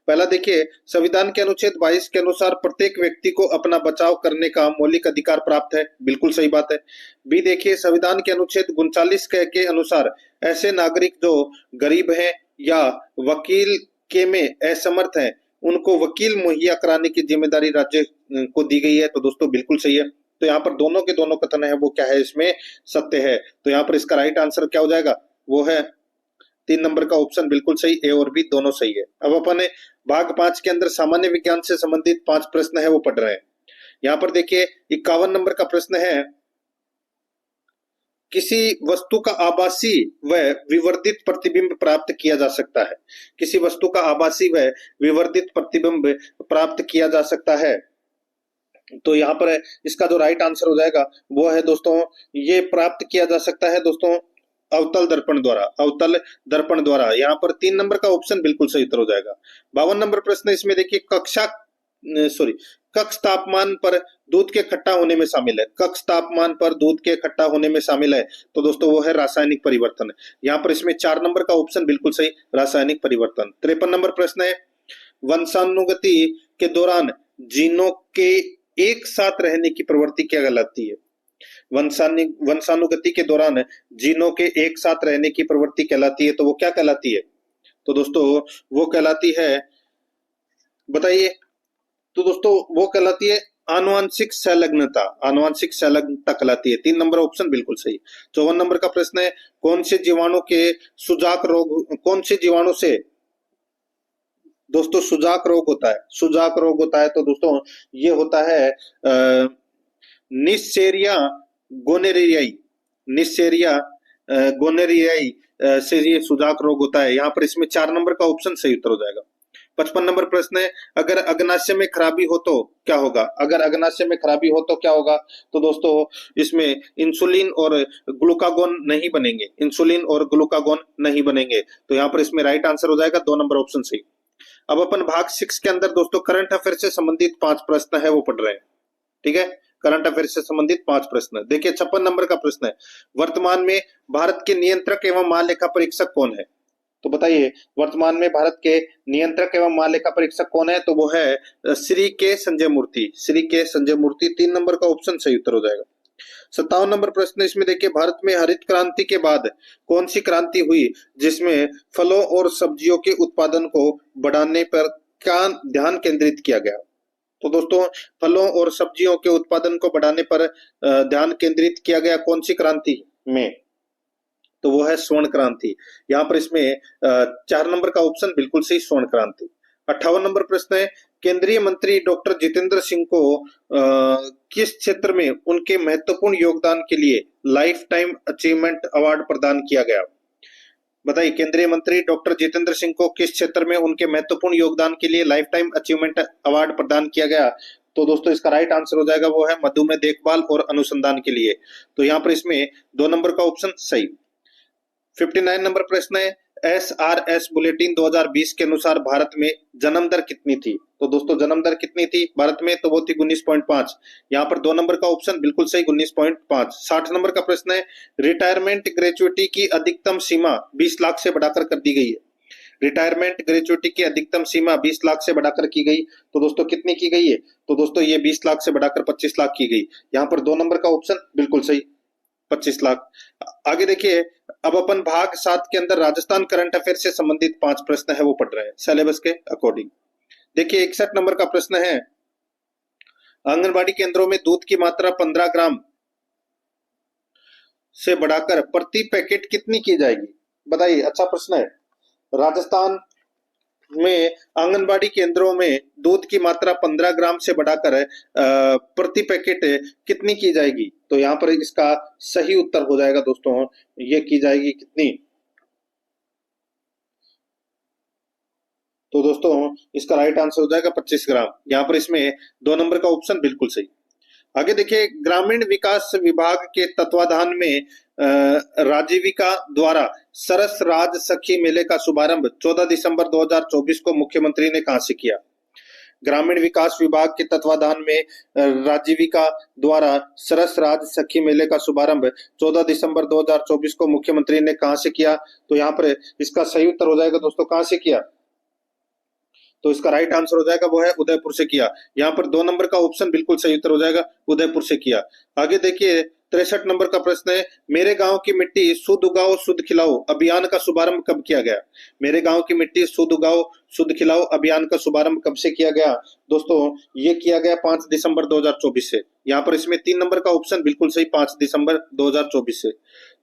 पहला देखिए, संविधान के अनुच्छेद 22 के अनुसार प्रत्येक व्यक्ति को अपना बचाव करने का मौलिक अधिकार प्राप्त है, बिल्कुल सही बात है। बी देखिए, संविधान के अनुच्छेद 39 के अनुसार ऐसे नागरिक जो गरीब हैं या वकील के में असमर्थ हैं उनको वकील मुहैया कराने की जिम्मेदारी राज्य को दी गई है, तो दोस्तों बिल्कुल सही है। तो यहाँ पर दोनों के दोनों कथन है वो क्या है, इसमें सत्य है। तो यहाँ पर इसका राइट आंसर क्या हो जाएगा, वो है 3 नंबर का ऑप्शन बिल्कुल सही, ए और बी दोनों सही है। अब अपन भाग 5 के अंदर सामान्य विज्ञान से संबंधित 5 प्रश्न है वो पढ़ रहे हैं। यहाँ पर देखिए 51 नंबर का प्रश्न है, किसी वस्तु का आभासी व विवर्धित प्रतिबिंब प्राप्त किया जा सकता है, किसी वस्तु का आभासी व विवर्धित प्रतिबिंब प्राप्त किया जा सकता है। तो यहाँ पर इसका जो राइट आंसर हो जाएगा वो है दोस्तों, ये प्राप्त किया जा सकता है दोस्तों अवतल दर्पण द्वारा, अवतल दर्पण द्वारा। यहाँ पर 3 नंबर का ऑप्शन बिल्कुल सही उत्तर हो जाएगा। 52 नंबर प्रश्न इसमें देखिए, कक्ष तापमान पर दूध के खट्टा होने में शामिल है, कक्ष तापमान पर दूध के खट्टा होने में शामिल है, तो दोस्तों वो है रासायनिक परिवर्तन। यहाँ पर इसमें 4 नंबर का ऑप्शन बिल्कुल सही, रासायनिक परिवर्तन। 53 नंबर प्रश्न है, वंशानुगति के दौरान जीनों के एक साथ रहने की प्रवृत्ति क्या कहलाती है? वंशानुगति के दौरान जीनों के एक साथ रहने की प्रवृत्ति कहलाती है, तो वो क्या कहलाती है? तो दोस्तों वो कहलाती है, बताइए। तो दोस्तों वो कहलाती है आनुवंशिक संलग्नता, आनुवंशिक संलग्नता कहलाती है। 3 नंबर ऑप्शन बिल्कुल सही। 54 नंबर का प्रश्न है, कौन से जीवाणु के सुजाक रोग, कौन से जीवाणु से दोस्तों सुजाक रोग होता है, सुजाक रोग होता है? तो दोस्तों ये होता है निस्सेरिया गोनेरियाई, निस्सेरिया गोनेरियाई से ये सुजाक रोग होता है। यहाँ पर इसमें 4 नंबर का ऑप्शन सही उत्तर हो जाएगा। 55 नंबर प्रश्न है, अगर अग्नाशय में खराबी हो तो क्या होगा? अगर अग्नाशय में खराबी हो तो क्या होगा? तो दोस्तों इसमें इंसुलिन और ग्लूकागोन नहीं बनेंगे, इंसुलिन और ग्लूकागोन नहीं बनेंगे। तो यहाँ पर इसमें राइट आंसर हो जाएगा 2 नंबर ऑप्शन सही। अब अपन भाग 6 के अंदर दोस्तों करंट अफेयर से संबंधित 5 प्रश्न है वो पढ़ रहे हैं। ठीक है, करंट अफेयर से संबंधित 5 प्रश्न। देखिए 56 नंबर का प्रश्न है, वर्तमान में भारत के नियंत्रक एवं महालेखा परीक्षक कौन है? तो बताइए वर्तमान में भारत के नियंत्रक एवं महालेखा परीक्षक कौन है? तो वो है श्री के संजय मूर्ति, श्री के संजय मूर्ति। 3 नंबर का ऑप्शन सही उत्तर हो जाएगा। 57 नंबर प्रश्न इसमें देखिए, भारत में हरित क्रांति के बाद कौन सी क्रांति हुई जिसमें फलों और सब्जियों के उत्पादन को बढ़ाने पर क्या ध्यान केंद्रित किया गया? तो दोस्तों फलों और सब्जियों के उत्पादन को बढ़ाने पर ध्यान केंद्रित किया गया कौन सी क्रांति में? तो वो है स्वर्ण क्रांति। यहाँ पर इसमें 4 नंबर का ऑप्शन बिल्कुल सही, स्वर्ण क्रांति। 58 नंबर प्रश्न है, केंद्रीय मंत्री डॉक्टर जितेंद्र सिंह को किस क्षेत्र में उनके महत्वपूर्ण योगदान के लिए लाइफ टाइम अचीवमेंट अवार्ड प्रदान किया गया? बताइए, केंद्रीय मंत्री डॉक्टर जितेंद्र सिंह को किस क्षेत्र में उनके महत्वपूर्ण योगदान के लिए लाइफ टाइम अचीवमेंट अवार्ड प्रदान किया गया? तो दोस्तों इसका राइट आंसर हो जाएगा वो है मधुमेह देखभाल और अनुसंधान के लिए। तो यहाँ पर इसमें 2 नंबर का ऑप्शन सही। 59 नंबर प्रश्न है, SRS बुलेटिन 2020 के अनुसार भारत में जन्म दर कितनी थी? तो दोस्तों जन्म दर कितनी थी भारत में? तो वो थी 19.5। यहाँ पर 2 नंबर का ऑप्शन बिल्कुल सही, 19.5। 60 नंबर का प्रश्न है, रिटायरमेंट ग्रेचुइटी की अधिकतम सीमा 20 लाख से बढ़ाकर कर दी गई है। रिटायरमेंट ग्रेचुइटी की अधिकतम सीमा 20 लाख से बढ़ाकर की गई। तो दोस्तों कितनी की गई है? तो दोस्तों ये 20 लाख से बढ़ाकर 25 लाख की गई। यहाँ पर 2 नंबर का ऑप्शन बिल्कुल सही, 25 लाख। आगे देखिए, अब अपन भाग 7 के अंदर राजस्थान करंट अफेयर से संबंधित 5 प्रश्न है वो पढ़ रहे हैं सिलेबस के अकॉर्डिंग। देखिए 61 नंबर का प्रश्न है, आंगनबाड़ी केंद्रों में दूध की मात्रा 15 ग्राम से बढ़ाकर प्रति पैकेट कितनी की जाएगी? बताइए, अच्छा प्रश्न है। राजस्थान में आंगनबाड़ी केंद्रों में दूध की मात्रा 15 ग्राम से बढ़ाकर प्रति पैकेट कितनी की जाएगी? तो यहाँ पर इसका सही उत्तर हो जाएगा दोस्तों, ये की जाएगी कितनी? तो दोस्तों इसका राइट आंसर हो जाएगा 25 ग्राम। यहाँ पर इसमें 2 नंबर का ऑप्शन बिल्कुल सही। आगे देखिए, ग्रामीण विकास विभाग के तत्वाधान में राजीविका द्वारा सरस राज सखी मेले का शुभारंभ 14 दिसंबर 2024 को मुख्यमंत्री ने कहां से किया? ग्रामीण विकास विभाग के तत्वाधान में राजीविका द्वारा सरस राज सखी मेले का शुभारंभ 14 दिसंबर 2024 को मुख्यमंत्री ने कहां से किया? तो यहाँ पर इसका सही उत्तर हो जाएगा दोस्तों, कहां से किया? तो इसका राइट आंसर हो जाएगा वो है उदयपुर से किया। यहाँ पर 2 नंबर का ऑप्शन बिल्कुल सही उत्तर हो जाएगा, उदयपुर से किया। आगे देखिए 63 नंबर का प्रश्न है, मेरे गांव की मिट्टी शुद्ध उगाओ शुद्ध खिलाओ अभियान का शुभारंभ कब किया गया? मेरे गांव की मिट्टी शुद्ध उगाओ शुद्ध खिलाओ अभियान का शुभारंभ कब से किया गया? दोस्तों ये किया गया 5 दिसंबर 2024 से। यहाँ पर इसमें 3 नंबर का ऑप्शन बिल्कुल सही, 5 दिसंबर 2024 से।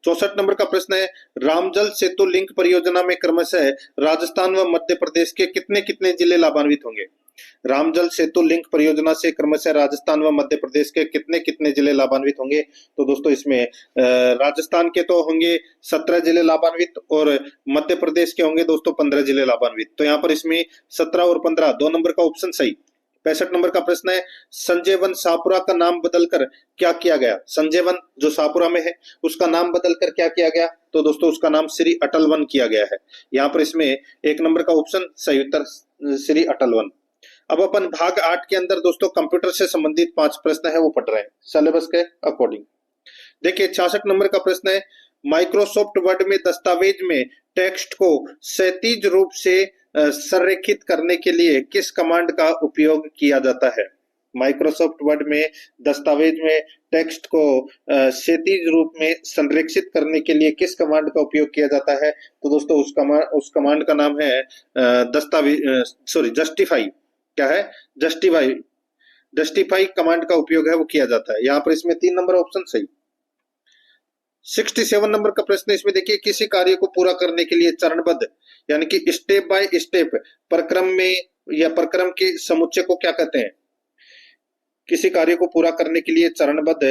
64 नंबर का प्रश्न है, रामजल सेतु लिंक परियोजना में क्रमशः राजस्थान व मध्य प्रदेश के कितने कितने जिले लाभान्वित होंगे? रामजल सेतु लिंक परियोजना से क्रमशः राजस्थान व मध्य प्रदेश के कितने कितने जिले लाभान्वित होंगे? तो दोस्तों इसमें राजस्थान के तो होंगे 17 जिले लाभान्वित और मध्य प्रदेश के होंगे दोस्तों 15 जिले लाभान्वित। तो यहाँ पर इसमें 17 और 15 2 नंबर का ऑप्शन सही। 65 नंबर का प्रश्न है, संजय वन शाहपुरा का नाम बदलकर क्या किया गया? संजय वन जो शाहपुरा में है उसका नाम बदलकर क्या किया गया? तो दोस्तों उसका नाम श्री अटल वन किया गया है। यहाँ पर इसमें 1 नंबर का ऑप्शन सही उत्तर, श्री अटल वन। अब अपन भाग 8 के अंदर दोस्तों कंप्यूटर से संबंधित 5 प्रश्न है वो पढ़ रहे हैं सिलेबस के अकॉर्डिंग। देखिए 66 नंबर का प्रश्न है, माइक्रोसॉफ्ट वर्ड में दस्तावेज में टेक्स्ट को क्षैतिज रूप से संरेखित करने के लिए किस कमांड का उपयोग किया जाता है? माइक्रोसॉफ्ट वर्ड में दस्तावेज में टेक्स्ट को क्षैतिज रूप में संरेखित करने के लिए किस कमांड का उपयोग किया जाता है? तो दोस्तों उस कमांड का नाम है जस्टिफाई। क्या है? जस्टिफाई। जस्टिफाई कमांड का उपयोग है वो किया जाता है। यहाँ पर इसमें 3 नंबर ऑप्शन सही। 67 नंबर का प्रश्न इसमें देखिए, किसी कार्य को पूरा करने के लिए चरणबद्ध यानी कि स्टेप बाय स्टेप प्रक्रम में या प्रक्रम के समुच्चय को क्या कहते हैं? किसी कार्य को पूरा करने के लिए चरणबद्ध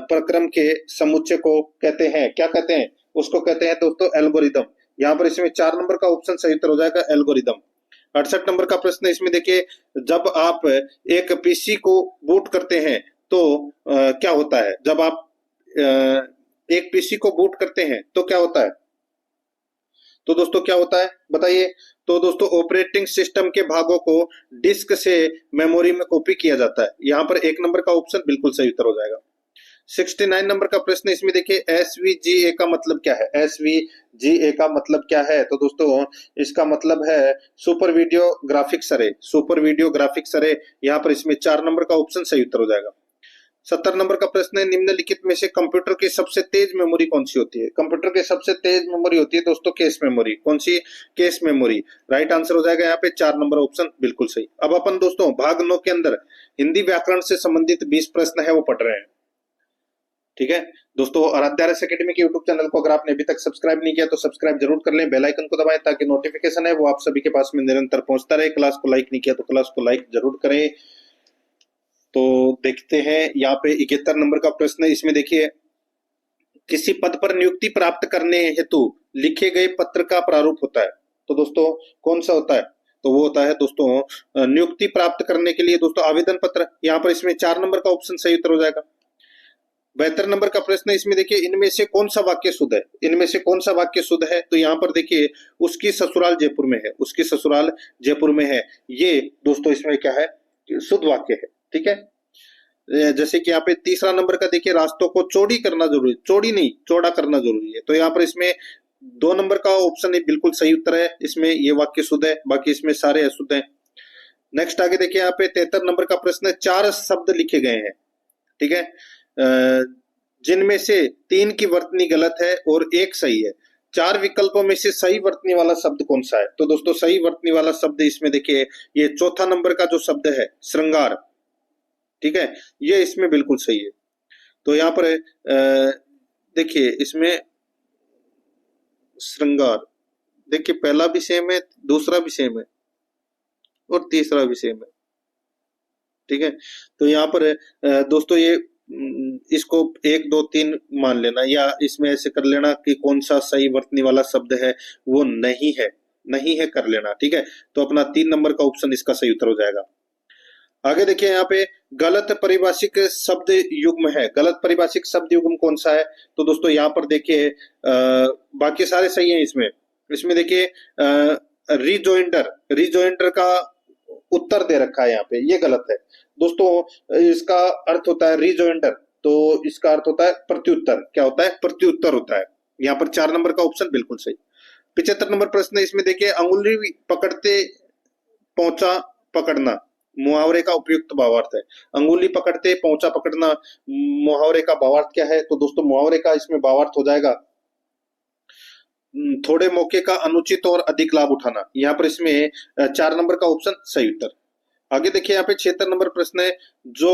प्रक्रम के समुच्चय को कहते हैं, क्या कहते हैं? उसको कहते हैं दोस्तों एल्गोरिदम। यहाँ पर इसमें 4 नंबर का ऑप्शन सही उत्तर हो जाएगा एल्गोरिदम। 68 नंबर का प्रश्न इसमें देखिए, जब आप एक पीसी को बूट करते हैं तो क्या होता है? जब आप एक पीसी को बूट करते हैं तो क्या होता है? तो दोस्तों क्या होता है बताइए? तो दोस्तों ऑपरेटिंग सिस्टम के भागों को डिस्क से मेमोरी में कॉपी किया जाता है। यहाँ पर 1 नंबर का ऑप्शन बिल्कुल सही उत्तर हो जाएगा। 69 नंबर का प्रश्न इसमें देखिए, एसवीजीए का मतलब क्या है? एसवीजीए का मतलब क्या है? तो दोस्तों इसका मतलब है सुपर वीडियो ग्राफिक्स अरे। सुपर वीडियो ग्राफिक्स अरे। यहाँ पर इसमें 4 नंबर का ऑप्शन सही उत्तर हो जाएगा। 70 नंबर का प्रश्न है, निम्नलिखित में से कंप्यूटर की सबसे तेज मेमोरी कौन सी होती है? कंप्यूटर की सबसे तेज मेमोरी होती है दोस्तों कैश मेमोरी। कौन सी? Cache memory. राइट आंसर हो जाएगा यहाँ पे 4 नंबर ऑप्शन बिल्कुल सही। अब अपन दोस्तों भाग 9 के अंदर हिंदी व्याकरण से संबंधित 20 प्रश्न है वो पढ़ रहे हैं। ठीक है दोस्तों, आराध्यारस एकेडमी के यूट्यूब चैनल को अगर आपने अभी तक सब्सक्राइब नहीं किया तो सब्सक्राइब जरूर कर लें, बेल आइकन को दबाएं ताकि नोटिफिकेशन है वो आप सभी के पास में निरंतर पहुंचता रहे। क्लास को लाइक नहीं किया तो क्लास को लाइक जरूर करें। तो देखते हैं यहाँ पे 71 नंबर का प्रश्न है, इसमें देखिए, किसी पद पर नियुक्ति प्राप्त करने हेतु लिखे गए पत्र का प्रारूप होता है। तो दोस्तों कौन सा होता है? तो वो होता है दोस्तों नियुक्ति प्राप्त करने के लिए दोस्तों आवेदन पत्र। यहाँ पर इसमें 4 नंबर का ऑप्शन सही उत्तर हो जाएगा। 72 नंबर का प्रश्न है, इसमें देखिए, इनमें से कौन सा वाक्य शुद्ध है? इनमें से कौन सा वाक्य शुद्ध है? तो यहाँ पर देखिए, उसकी ससुराल जयपुर में है, उसकी ससुराल जयपुर में है, ये दोस्तों इसमें क्या है? शुद्ध वाक्य है। ठीक है, जैसे कि यहाँ पे तीसरा नंबर का देखिए, रास्तों को चौड़ी करना जरूरी, चौड़ी नहीं चौड़ा करना जरूरी है। तो यहाँ पर इसमें 2 नंबर का ऑप्शन है बिल्कुल सही उत्तर है, इसमें ये वाक्य शुद्ध है, बाकी इसमें सारे अशुद्ध हैं। नेक्स्ट आगे देखिए, यहाँ पे 73 नंबर का प्रश्न है, 4 शब्द लिखे गए हैं। ठीक है, जिनमें से 3 की वर्तनी गलत है और 1 सही है। 4 विकल्पों में से सही वर्तनी वाला शब्द कौन सा है? तो दोस्तों सही वर्तनी वाला शब्द इसमें देखिए, ये चौथा नंबर का जो शब्द है श्रृंगार। ठीक है, ये इसमें बिल्कुल सही है। तो यहाँ पर देखिए, इसमें श्रृंगार, देखिए पहला भी सेम है, दूसरा भी सेम है और तीसरा भी सेम है। ठीक है, तो यहाँ पर दोस्तों ये इसको 1 2 3 मान लेना, या इसमें ऐसे कर लेना कि कौन सा सही वर्तनी वाला शब्द है वो नहीं है, नहीं है कर लेना। ठीक है, तो अपना 3 नंबर का ऑप्शन इसका सही उत्तर हो जाएगा। आगे देखिए, यहाँ पे गलत परिभाषिक शब्द युग्म है। गलत परिभाषिक शब्द युग्म कौन सा है? तो दोस्तों यहाँ पर देखिए, बाकी सारे सही हैं इसमें। इसमें देखिए रिजोइंडर, रिजोइंडर का उत्तर दे रखा है यहाँ पे, ये गलत है दोस्तों। इसका अर्थ होता है रिजोइंडर, तो इसका अर्थ होता है प्रत्युत्तर। क्या होता है? प्रत्युत्तर होता है। यहाँ पर 4 नंबर का ऑप्शन बिल्कुल सही। 75 नंबर प्रश्न है, इसमें देखिए, अंगुली पकड़ते पहुंचा पकड़ना मुहावरे का उपयुक्त भावार्थ है। अंगुली पकड़ते पहुंचा पकड़ना मुहावरे का भावार्थ क्या है? तो दोस्तों मुहावरे का इसमें भावार्थ हो जाएगा थोड़े मौके का अनुचित और अधिक लाभ उठाना। यहाँ पर इसमें 4 नंबर का ऑप्शन सही उत्तर। आगे देखिए, यहाँ पे 76 नंबर प्रश्न है, जो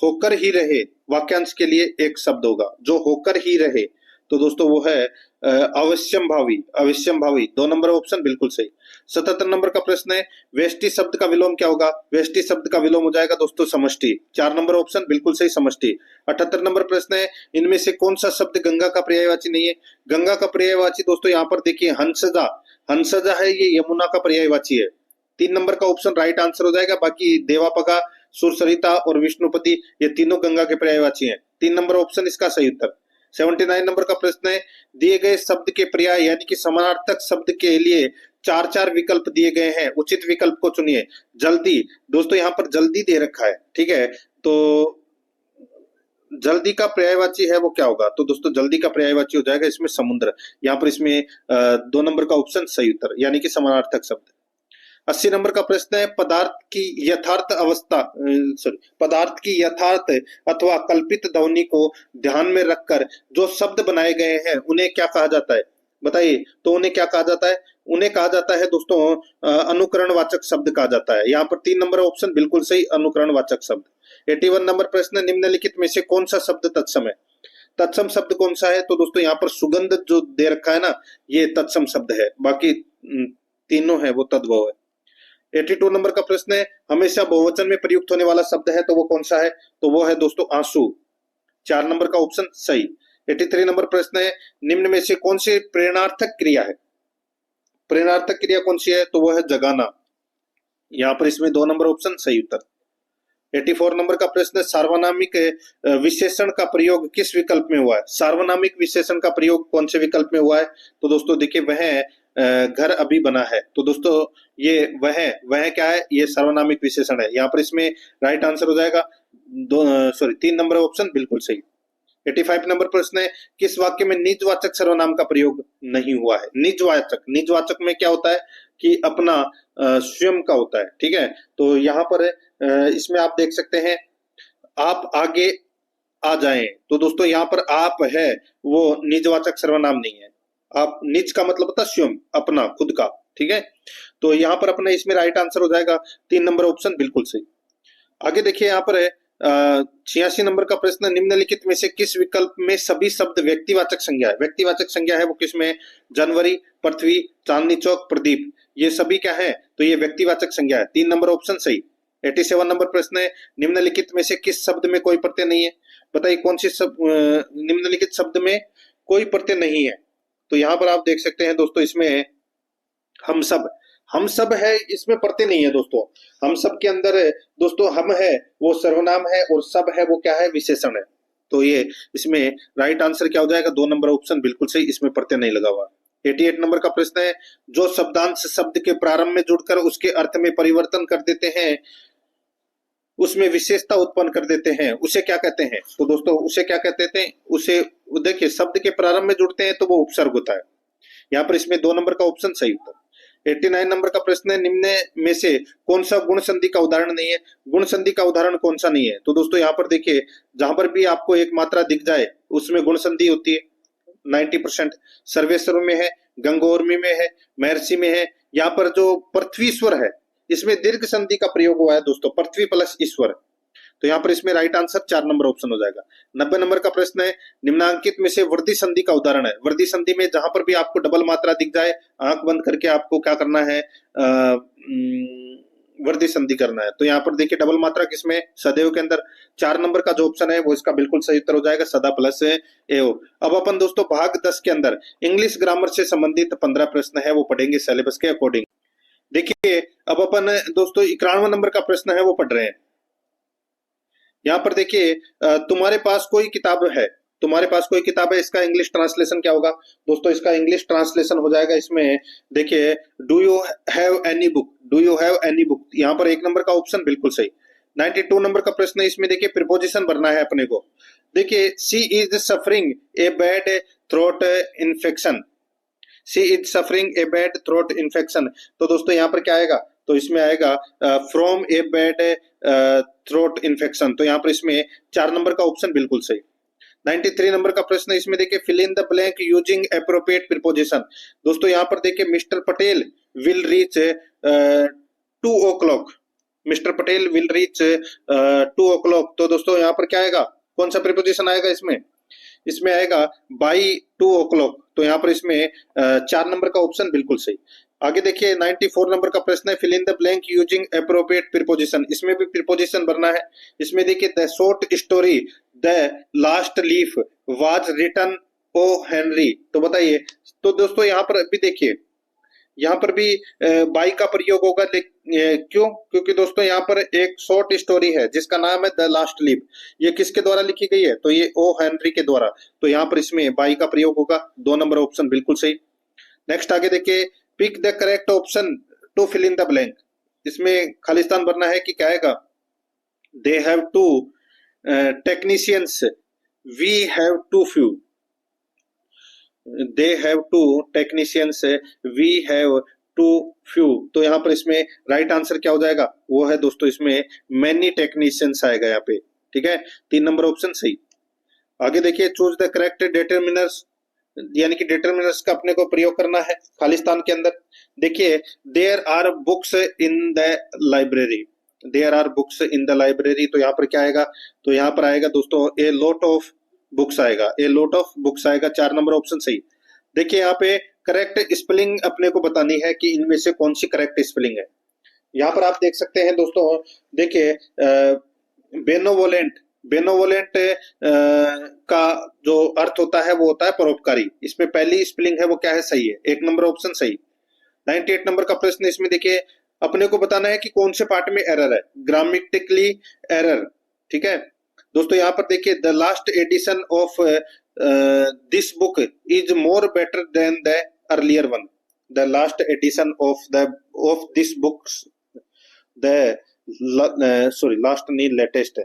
होकर ही रहे वाक्यांश के लिए एक शब्द होगा। जो होकर ही रहे, तो दोस्तों वो है अवश्यम भावी। अवश्यम भावी 2 नंबर ऑप्शन बिल्कुल सही। 77 नंबर का प्रश्न है, वेष्टि शब्द का विलोम क्या होगा? वेष्टि शब्द का विलोम हो जाएगा दोस्तों समष्टि। 4 नंबर ऑप्शन बिल्कुल सही, समष्टि। 78 नंबर प्रश्न है, इनमें से कौन सा शब्द गंगा का पर्यायवाची नहीं है? गंगा का पर्यायवाची दोस्तों यहाँ पर देखिए हंसजा, हंसजा है, ये यमुना का पर्यायवाची है। 3 नंबर का ऑप्शन राइट आंसर हो जाएगा। बाकी देवापगा, सुरसरिता और विष्णुपति, ये तीनों गंगा के पर्यायवाची हैं। 3 नंबर ऑप्शन इसका सही उत्तर। 79 नंबर का प्रश्न है, दिए गए शब्द के पर्याय यानी कि समानार्थक शब्द के लिए 4 विकल्प दिए गए हैं, उचित विकल्प को चुनिए। जल्दी, दोस्तों यहाँ पर जल्दी दे रखा है। ठीक है, तो जल्दी का पर्यायवाची है वो क्या होगा? तो दोस्तों जल्दी का पर्यायवाची हो जाएगा इसमें समुद्र। यहाँ पर इसमें 2 नंबर का ऑप्शन सही उत्तर, यानी कि समानार्थक शब्द। 80 नंबर का प्रश्न है, पदार्थ की यथार्थ अवस्था पदार्थ की यथार्थ अथवा कल्पित ध्वनि को ध्यान में रखकर जो शब्द बनाए गए हैं उन्हें क्या कहा जाता है? बताइए, तो उन्हें क्या कहा जाता है? उन्हें कहा जाता है दोस्तों अनुकरणवाचक शब्द कहा जाता है। यहाँ पर 3 नंबर ऑप्शन बिल्कुल सही, अनुकरणवाचक शब्द। 81 नंबर प्रश्न, निम्नलिखित में से कौन सा शब्द तत्सम है? तत्सम शब्द कौन सा है? तो दोस्तों यहाँ पर सुगंध जो दे रखा है ना, ये तत्सम शब्द है। बाकी तीनों है वो तद्भव है। 82 नंबर का प्रश्न है, हमेशा बहुवचन में प्रयुक्त होने वाला शब्द है, तो वो कौन सा है? तो वो है दोस्तों आंसू। 4 नंबर का ऑप्शन सही। 83 नंबर प्रश्न है, निम्न में से कौन सी प्रेरणार्थक क्रिया है? प्रेरणार्थक क्रिया कौन सी है? तो वो है जगाना। यहाँ पर इसमें 2 नंबर ऑप्शन सही उत्तर। 84 नंबर का प्रश्न है, सार्वनामिक विशेषण का प्रयोग किस विकल्प में हुआ है? सार्वनामिक विशेषण का प्रयोग कौन से विकल्प में हुआ है? तो दोस्तों देखिए, वह घर अभी बना है। तो दोस्तों ये वह क्या है? ये सर्वनामिक विशेषण है। यहाँ पर इसमें राइट आंसर हो जाएगा 3 नंबर ऑप्शन बिल्कुल सही। 85 नंबर प्रश्न है, किस वाक्य में निजवाचक सर्वनाम का प्रयोग नहीं हुआ है? निजवाचक, निजवाचक में क्या होता है कि अपना स्वयं का होता है। ठीक है, तो यहाँ पर इसमें आप देख सकते हैं आप आगे आ जाएं। तो दोस्तों यहाँ पर आप है वो निजवाचक सर्वनाम नहीं है। आप, निज का मतलब होता है स्वयं, अपना, खुद का, ठीक है। तो यहाँ पर अपने इसमें राइट आंसर हो जाएगा 3 नंबर ऑप्शन, बिल्कुल सही। आगे देखिए यहाँ पर है 86 नंबर का प्रश्न, निम्नलिखित में से किस विकल्प में सभी शब्द व्यक्तिवाचक संज्ञा है? व्यक्तिवाचक संज्ञा है वो किसमें? जनवरी, पृथ्वी, चांदनी चौक, प्रदीप, ये सभी क्या है? तो ये व्यक्तिवाचक संज्ञा है। 3 नंबर ऑप्शन सही। 87 नंबर प्रश्न है, निम्नलिखित में से किस शब्द में कोई प्रत्यय नहीं है? बताइए कौन सी निम्नलिखित शब्द में कोई प्रत्यय नहीं है? तो यहाँ पर आप देख सकते हैं दोस्तों, इसमें हम सब, हम सब है, इसमें प्रत्यय नहीं है दोस्तों। हम सब के अंदर दोस्तों हम है वो सर्वनाम है और सब है वो क्या है? विशेषण है। तो ये इसमें राइट आंसर क्या हो जाएगा? 2 नंबर ऑप्शन बिल्कुल सही, इसमें प्रत्यय नहीं लगा हुआ। 88 नंबर का प्रश्न है, जो शब्दांश शब्द के प्रारंभ में जुड़कर उसके अर्थ में परिवर्तन कर देते हैं, उसमें विशेषता उत्पन्न कर देते हैं, उसे क्या कहते हैं? तो दोस्तों उसे क्या कहते थे? उसे, देखिए शब्द के प्रारंभ में जुड़ते हैं तो वो उपसर्ग होता है। यहाँ पर इसमें 2 नंबर का ऑप्शन सही होता है। 89 नंबर का प्रश्न है, निम्न में से कौन सा गुण संधि का उदाहरण नहीं है? गुण संधि का उदाहरण कौन सा नहीं है? तो दोस्तों यहाँ पर देखिए, जहां पर भी आपको एक मात्रा दिख जाए उसमें गुण संधि होती है 90%। सर्वेश्वर में है, गंगोर्मी में है, महर्षि में है। यहाँ पर जो पृथ्वीश्वर है इसमें दीर्घ संधि का प्रयोग हुआ है दोस्तों, पृथ्वी प्लस ईश्वर। तो यहाँ पर इसमें राइट आंसर 4 नंबर ऑप्शन हो जाएगा। 90 नंबर का प्रश्न है, निम्नांकित में से वृद्धि संधि का उदाहरण है? वृद्धि संधि में जहां पर भी आपको डबल मात्रा दिख जाए, आंख बंद करके आपको क्या करना है? वृद्धि संधि करना है। तो यहाँ पर देखिए डबल मात्रा किसमें? सदैव के अंदर। 4 नंबर का जो ऑप्शन है वो इसका बिल्कुल सही उत्तर हो जाएगा, सदा प्लस एव। अब अपन दोस्तों भाग 10 के अंदर इंग्लिश ग्रामर से संबंधित 15 प्रश्न है वो पढ़ेंगे सिलेबस के अकॉर्डिंग। देखिए अब अपन दोस्तों 91 नंबर का प्रश्न है वो पढ़ रहे हैं। यहाँ पर देखिए तुम्हारे पास कोई किताब है, तुम्हारे पास कोई किताब है, इसका इंग्लिश ट्रांसलेशन क्या होगा? दोस्तों इसका इंग्लिश ट्रांसलेशन हो जाएगा इसमें, देखिए do you have any book, do you have any book. यहाँ पर 1 नंबर का ऑप्शन बिल्कुल सही। 92 नंबर का प्रश्न है, इसमें देखिए प्रीपोजिशन भरना है अपने को। देखिए she is suffering a bad throat infection, she is suffering a bad throat infection. तो दोस्तों यहाँ पर क्या आएगा? तो इसमें आएगा from a bad throat infection. तो यहाँ पर इसमें 4 नंबर का ऑप्शन बिल्कुल सही। 93 नंबर का प्रश्न, इसमें देखिए fill in the blank using appropriate preposition. दोस्तों यहाँ पर देखिए mister Patel will reach 2 o'clock, mister Patel will reach 2 o'clock। तो दोस्तों यहाँ पर क्या आएगा? कौन सा प्रीपोजिशन आएगा इसमें? इसमें आएगा बाई 2 o'clock। तो यहाँ पर इसमें 4 नंबर का ऑप्शन बिल्कुल सही। आगे देखिए 94 नंबर का प्रश्न है, fill in the blank using appropriate preposition. इसमें भी प्रीपोजिशन भरना है। इसमें देखिए the short story the last leaf was written O Henry. तो बताइए, तो दोस्तों यहाँ पर भी देखिए, यहाँ पर भी बाई का प्रयोग होगा। क्यों? क्योंकि दोस्तों यहाँ पर एक शॉर्ट स्टोरी है जिसका नाम है द लास्ट लीफ। ये किसके द्वारा लिखी गई है? तो ये ओ हेनरी के द्वारा। तो यहाँ पर इसमें बाई का प्रयोग होगा। 2 नंबर ऑप्शन बिल्कुल सही। नेक्स्ट आगे देखिए, pick the correct option to fill in the blank. इसमें खालिस्तान भरना है कि क्या आएगा? They have two technicians, we have too few. They have two technicians, we have too few. तो यहाँ पर इसमें राइट आंसर क्या हो जाएगा? वो है दोस्तों इसमें मैनी टेक्नीशियंस आएगा यहाँ पे, ठीक है। 3 नंबर ऑप्शन सही। आगे देखिए, चूज द करेक्ट डिटरमिनर्स, यानी कि डिटरमिनर्स का अपने को प्रयोग करना है खालिस्तान के अंदर। देखिए there are books in the library, there are books in the library. तो यहाँ पर क्या आएगा? तो यहाँ पर आएगा दोस्तों ए लॉट ऑफ बुक्स आएगा, ए लॉट ऑफ बुक्स आएगा। 4 नंबर ऑप्शन सही। देखिए यहाँ पे करेक्ट स्पेलिंग अपने को बतानी है कि इनमें से कौन सी करेक्ट स्पेलिंग है। यहाँ पर आप देख सकते हैं दोस्तों, देखिए बेनोवोलेंट, बेनोवोलेंट का जो अर्थ होता है वो होता है परोपकारी। इसमें पहली स्पेलिंग है वो क्या है? सही है, 1 नंबर ऑप्शन सही। 98 नंबर का प्रश्न, इसमें देखिए अपने को बताना है कि कौन से पार्ट में एरर है, ग्रामेटिकली एरर, ठीक है। दोस्तों यहाँ पर देखिए the last edition of this book is more better than the earlier one. The last edition of this books, the sorry last नहीं, latest,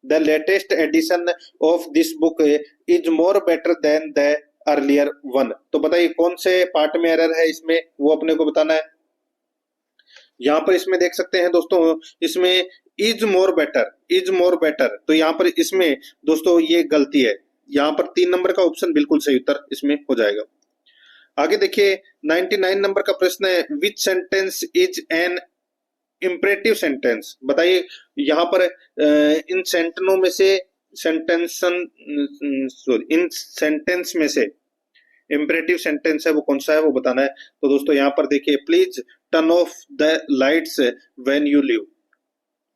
the latest edition of this book is more better than the earlier one. तो बताइए कौन से पार्ट में एरर है इसमें, वो अपने को बताना है। यहाँ पर इसमें देख सकते हैं दोस्तों, इसमें is more better, is more better, तो यहाँ पर इसमें दोस्तों ये गलती है, यहाँ पर 3 नंबर का ऑप्शन बिल्कुल सही उत्तर इसमें हो जाएगा। आगे देखिए 99 नंबर का प्रश्न है, विच sentence is an imperative sentence, बताइए यहाँ पर इन सेंटेंसों में से इन सेंटेंस में से इम्परेटिव सेंटेंस है वो कौन सा है वो बताना है। तो दोस्तों यहाँ पर देखिए, please turn off the lights when you leave,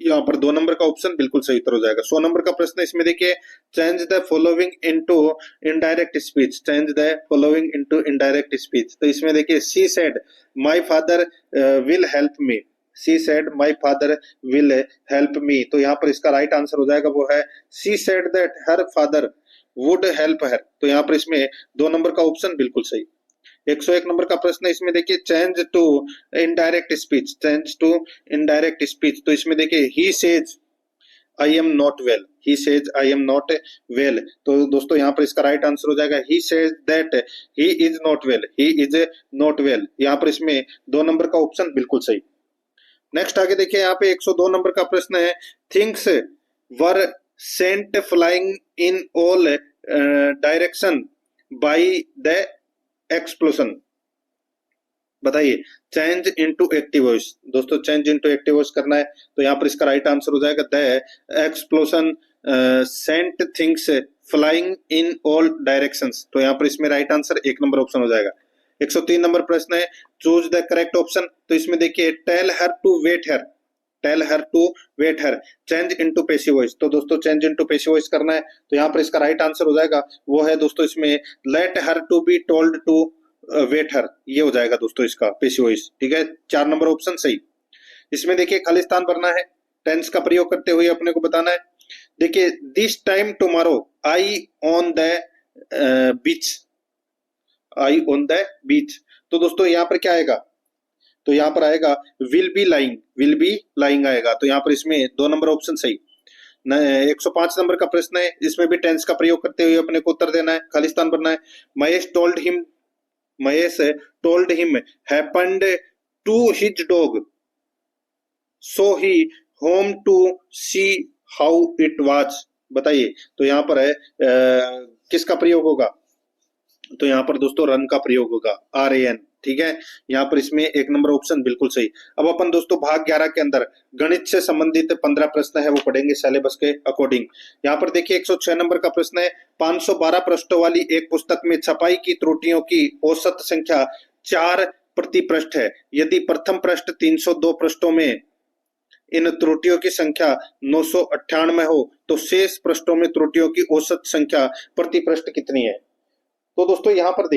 यहाँ पर 2 नंबर का ऑप्शन बिल्कुल सही उत्तर हो जाएगा। 100 नंबर का प्रश्न इसमें देखिए, change the following into indirect speech, change the following into indirect speech, तो इसमें देखिए, she said my father will help me, she said my father will help me, तो यहाँ पर इसका राइट आंसर हो जाएगा वो है she said that her father would help her, तो यहाँ पर इसमें 2 नंबर का ऑप्शन बिल्कुल सही। 101 नंबर का प्रश्न इसमें देखिए, change to indirect speech, change to indirect speech, तो इसमें देखिए, he says I am not well, he says I am not well, तो दोस्तों यहाँ पर इसका राइट आंसर हो जाएगा he says that he is not well, he is not well, यहाँ पर इसमें 2 नंबर का ऑप्शन बिल्कुल सही। नेक्स्ट आगे देखिए, यहाँ पे 102 नंबर का प्रश्न है, things were sent flying in all direction by the explosion, बताइए चेंज इनटू एक्टिव वॉइस, दोस्तों चेंज इनटू एक्टिव वॉइस करना है, तो यहाँ पर इसका राइट आंसर हो जाएगा the explosion sent things flying in all directions, तो यहाँ पर इसमें राइट आंसर 1 नंबर ऑप्शन हो जाएगा। 103 नंबर प्रश्न है, चूज द करेक्ट ऑप्शन, तो इसमें देखिए, tell her to wait her, tell her to wait her, change into passive voice, तो दोस्तों चेंज इनटू पैसिव वॉइस करना है, तो यहाँ पर इसका राइट आंसर हो जाएगा वो है दोस्तों इसमें let her to be told to wait her, ये हो जाएगा दोस्तों इसका पैसिव वॉइस, ठीक है, 4 नंबर ऑप्शन सही। इसमें देखिए खाली स्थान भरना है, टेंस का प्रयोग करते हुए अपने को बताना है, देखिए this time tomorrow I on the beach, I on the beach, तो दोस्तों यहाँ पर क्या आएगा, तो यहाँ पर आएगा will be lying, will be lying आएगा, तो यहाँ पर इसमें 2 नंबर ऑप्शन सही। 105 नंबर का प्रश्न है, इसमें भी टेंस का प्रयोग करते हुए अपने को उत्तर देना है, खाली स्थान भरना है, Mahesh told him happened to his dog so he home to see how it was, बताइए तो यहाँ पर है किसका प्रयोग होगा, तो यहाँ पर दोस्तों रन का प्रयोग होगा, RAN, ठीक है, यहाँ पर इसमें 1 नंबर ऑप्शन बिल्कुल सही। अब अपन दोस्तों भाग 11 के अंदर गणित से संबंधित 15 प्रश्न है वो पढ़ेंगे सिलेबस के अकॉर्डिंग। यहाँ पर देखिए 106 नंबर का प्रश्न है, 512 पृष्ठों वाली एक पुस्तक में छपाई की त्रुटियों की औसत संख्या 4 प्रति पृष्ठ है, यदि प्रथम पृष्ठ 302 पृष्ठों में इन त्रुटियों की संख्या 998 हो तो शेष पृष्ठों में त्रुटियों की औसत संख्या प्रति पृष्ठ कितनी है। तो दोस्तों यहाँ पर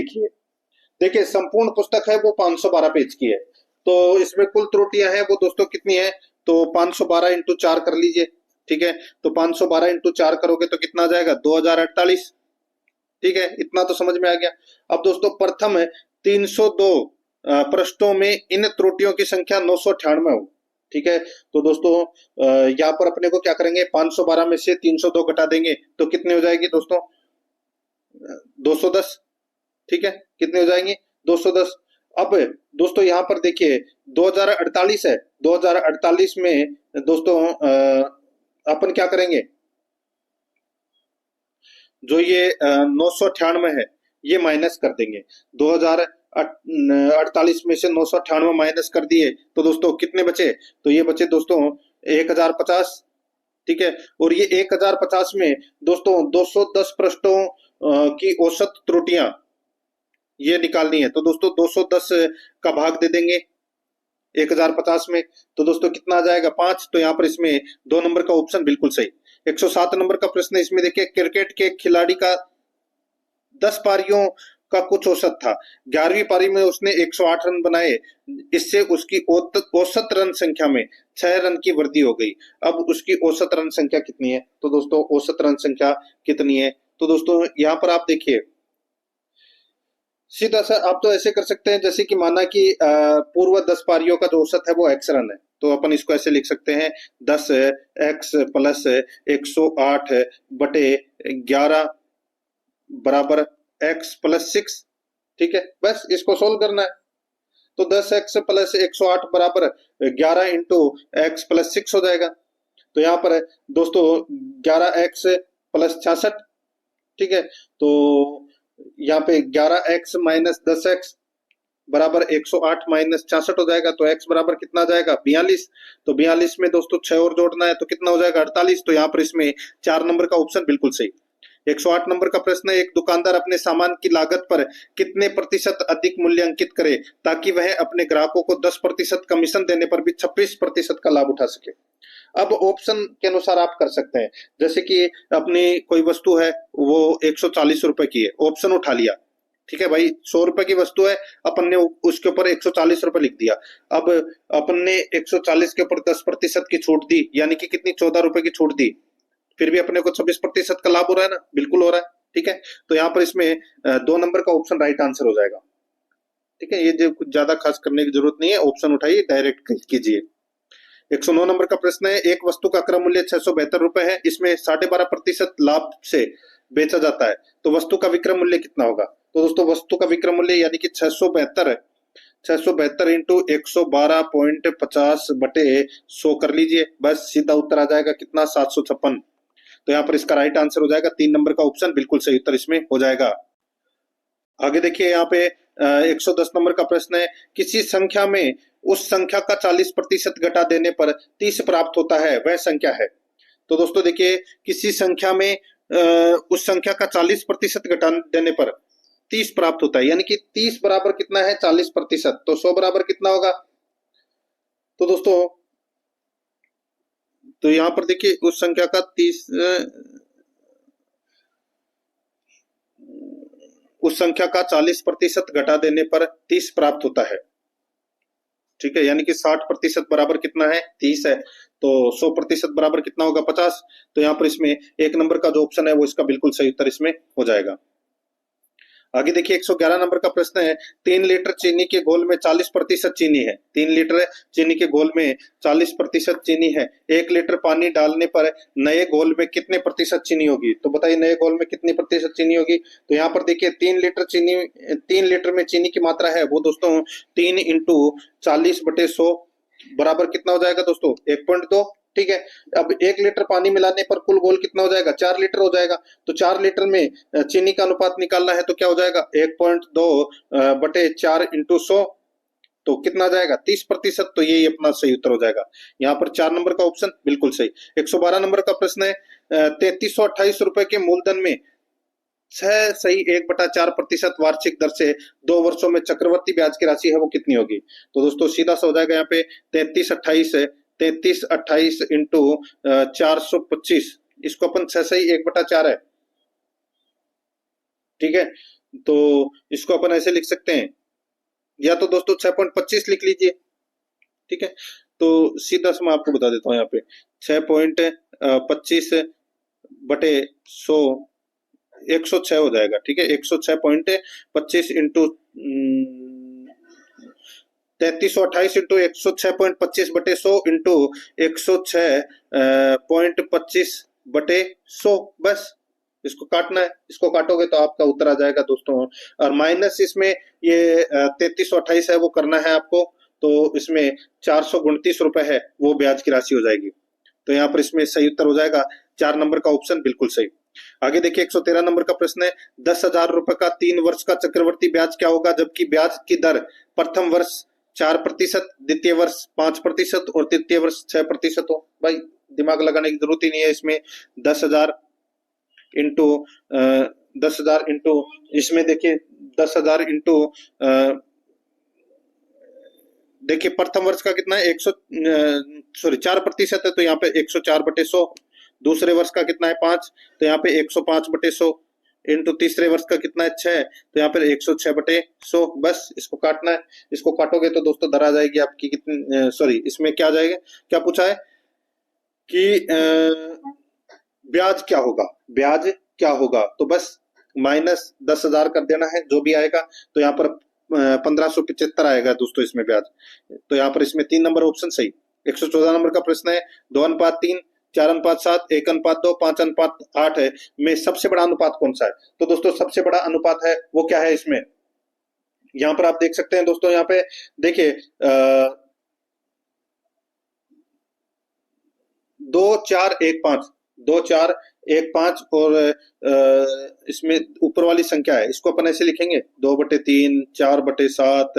देखिए संपूर्ण पुस्तक है वो 512 पेज की है, तो इसमें कुल त्रुटियां हैं वो दोस्तों कितनी है, तो 512 इंटू 4 कर लीजिए, ठीक है, तो 512 इंटू 4 करोगे तो कितना आ जाएगा 2048, ठीक है, इतना तो समझ में आ गया। अब दोस्तों प्रथम 302 पृष्ठों में इन त्रुटियों की संख्या 998 हो, ठीक है, तो दोस्तों यहाँ पर अपने को क्या करेंगे, 512 में से 302 घटा देंगे तो कितने हो जाएगी दोस्तों 210, ठीक है, कितने हो जाएंगे 210। अब दोस्तों यहाँ पर देखिए 2048 है, 2048 में दोस्तों अपन क्या करेंगे, जो ये 998 है ये माइनस कर देंगे, 2048 में से 998 माइनस कर दिए तो दोस्तों कितने बचे, तो ये बचे दोस्तों 1050, ठीक है, और ये 1050 में दोस्तों 210 पृष्ठों की औसत त्रुटियां ये निकालनी है, तो दोस्तों 210 का भाग दे देंगे 1050 में, तो दोस्तों कितना आ जाएगा 5, तो यहाँ पर इसमें 2 नंबर का ऑप्शन बिल्कुल सही। 107 नंबर का प्रश्न इसमें देखिए, क्रिकेट के खिलाड़ी का 10 पारियों का कुछ औसत था, 11वीं पारी में उसने 108 रन बनाए, इससे उसकी औसत रन संख्या में 6 रन की वृद्धि हो गई, अब उसकी औसत रन संख्या कितनी है, तो दोस्तों औसत रन संख्या कितनी है, तो दोस्तों यहाँ पर आप देखिए सीधा सा आप तो ऐसे कर सकते हैं जैसे कि माना कि पूर्व 10 पारियों का जो औसत है वो x रन है, तो अपन इसको ऐसे लिख सकते हैं 10x प्लस 108 बटे 11 बराबर x प्लस 6, ठीक है, बस इसको सोल्व करना है, तो 10x प्लस 108 बराबर 11 इंटू x प्लस 6 हो जाएगा, तो यहाँ पर दोस्तों 11x प्लस 66, ठीक है। तो यहाँ पे 11x माइनस 10x बराबर 108 माइनस 66 हो जाएगा। तो x बराबर कितना आ जाएगा 42। तो 42 में दोस्तों 6 और जोड़ना है तो कितना हो जाएगा 48। तो यहाँ पर इसमें 4 नंबर का ऑप्शन बिल्कुल सही। 108 नंबर का प्रश्न है, एक दुकानदार अपने सामान की लागत पर कितने प्रतिशत अधिक मूल्य अंकित करे ताकि वह अपने ग्राहकों को 10% कमीशन देने पर भी 26% का लाभ उठा सके। अब ऑप्शन के अनुसार आप कर सकते हैं, जैसे कि अपनी कोई वस्तु है वो 140 रुपए की है, ऑप्शन उठा लिया, ठीक है भाई। 100 रुपए की वस्तु है, अपन ने उसके ऊपर 140 रुपए लिख दिया। अब अपन ने 140 के ऊपर 10% की छूट दी, यानी कि कितनी 14 रुपए की छूट दी, फिर भी अपने को 26% का लाभ हो रहा है ना, बिल्कुल हो रहा है, ठीक है। तो यहाँ पर इसमें 2 नंबर का ऑप्शन राइट आंसर हो जाएगा, ठीक है। ये जो कुछ ज्यादा खास करने की जरूरत नहीं है, ऑप्शन उठाइए, डायरेक्ट कीजिए। 109 नंबर का प्रश्न है, एक वस्तु का क्रय मूल्य 672 रुपए है, इसमें 12.5% लाभ से बेचा जाता है, तो वस्तु का विक्रय मूल्य कितना होगा। तो दोस्तों वस्तु का विक्रय मूल्य यानी कि 672 इंटू 112.50 बटे 100 कर लीजिए, बस सीधा उत्तर आ जाएगा कितना 756। तो यहाँ पर इसका राइट आंसर हो जाएगा 3 नंबर का ऑप्शन बिल्कुल सही उत्तर इसमें हो जाएगा। आगे देखिए यहाँ पे 110 नंबर का प्रश्न है, किसी संख्या में उस संख्या का 40% घटा देने पर 30 प्राप्त होता है, वह संख्या है। तो दोस्तों देखिए किसी संख्या में उस संख्या का 40% घटा देने पर 30 प्राप्त होता है, यानी कि 30 बराबर कितना है 40%, तो 100 बराबर कितना होगा। तो दोस्तों तो यहां पर देखिए उस संख्या का 30 उस संख्या का 40% घटा देने पर 30 प्राप्त होता है, ठीक है। यानी कि 60% बराबर कितना है 30 है, तो 100% बराबर कितना होगा 50। तो यहाँ पर इसमें 1 नंबर का जो ऑप्शन है वो इसका बिल्कुल सही उत्तर इसमें हो जाएगा। आगे देखिए 111 नंबर का प्रश्न है, 3 लीटर चीनी के घोल में 40% चीनी है। 3 लीटर चीनी के घोल में 40% चीनी है, 1 लीटर पानी डालने पर नए घोल में कितने प्रतिशत चीनी होगी। तो बताइए नए घोल में कितनी प्रतिशत चीनी होगी। तो यहाँ पर देखिए 3 लीटर में चीनी की मात्रा है वो दोस्तों 3 इंटू 40/100 बराबर कितना हो जाएगा दोस्तों 1.2, ठीक है। अब 1 लीटर पानी मिलाने पर कुल घोल कितना हो जाएगा 4 लीटर हो जाएगा। तो 4 लीटर में चीनी का अनुपात निकालना है तो क्या हो जाएगा 1.2/4 इंटू 100, तो कितना आ जाएगा 30%। तो यही अपना सही उत्तर हो जाएगा। यहाँ पर 4 नंबर का ऑप्शन बिल्कुल सही। 112 नंबर का प्रश्न है, 3328 रुपए के मूलधन में 6 सही 1/4% वार्षिक दर से 2 वर्षों में चक्रवर्ती ब्याज की राशि है वो कितनी होगी। तो दोस्तों सीधा सा हो जाएगा यहाँ पे 3328 इंटू 425, इसको अपन 6 सही 1/4 है, ठीक है। तो इसको अपन ऐसे लिख सकते हैं, या तो दोस्तों 6.25 लिख लीजिए, ठीक है। तो सीधा से मैं आपको बता देता हूँ यहाँ पे 6.25/100 106 हो जाएगा, ठीक है। 106.25 इंटू 3328 इंटू 106.25/100 इंटू 106.25/100, बस इसको काटना है। इसको काटोगे तो आपका उत्तर आ जाएगा दोस्तों। और माइनस इसमें ये 3328 है वो करना है आपको, तो इसमें 429 रुपए है वो ब्याज की राशि हो जाएगी। तो यहाँ पर इसमें सही उत्तर हो जाएगा 4 नंबर का ऑप्शन बिल्कुल सही। आगे देखिए 113 नंबर का प्रश्न है, 10,000 रुपए का 3 वर्ष का चक्रवर्ती ब्याज क्या होगा जबकि ब्याज की दर प्रथम वर्ष 4%, द्वितीय वर्ष 5% और तृतीय वर्ष 6% हो। भाई दिमाग लगाने की जरूरत ही नहीं है इसमें। 10,000 इंटू 10,000 इंटू इसमें देखिए 10,000 इंटू देखिए प्रथम वर्ष का कितना है 4% है, तो यहाँ पे 104/100। दूसरे वर्ष का कितना है 5, तो यहाँ पे 105/100 इंटू तीसरे वर्ष का कितना है 6, तो यहाँ पे 106/100, बस इसको काटना है। इसको काटोगे तो दोस्तों दर आ जाएगी आपकी कितनी, सॉरी इसमें क्या आ जाएगा, क्या पूछा है कि ब्याज क्या होगा, ब्याज क्या होगा, तो बस माइनस 10,000 कर देना है जो भी आएगा। तो यहाँ पर 1575 आएगा दोस्तों इसमें ब्याज। तो यहाँ पर इसमें 3 नंबर ऑप्शन सही। 114 नंबर का प्रश्न है, 2:3, 4:7, 1:2, 5:8 है में सबसे बड़ा अनुपात कौन सा है। तो दोस्तों सबसे बड़ा अनुपात है वो क्या है इसमें, यहाँ पर आप देख सकते हैं दोस्तों। यहाँ पे देखिए 2415, 2415 और इसमें ऊपर वाली संख्या है, इसको अपन ऐसे लिखेंगे 2/3, 4/7,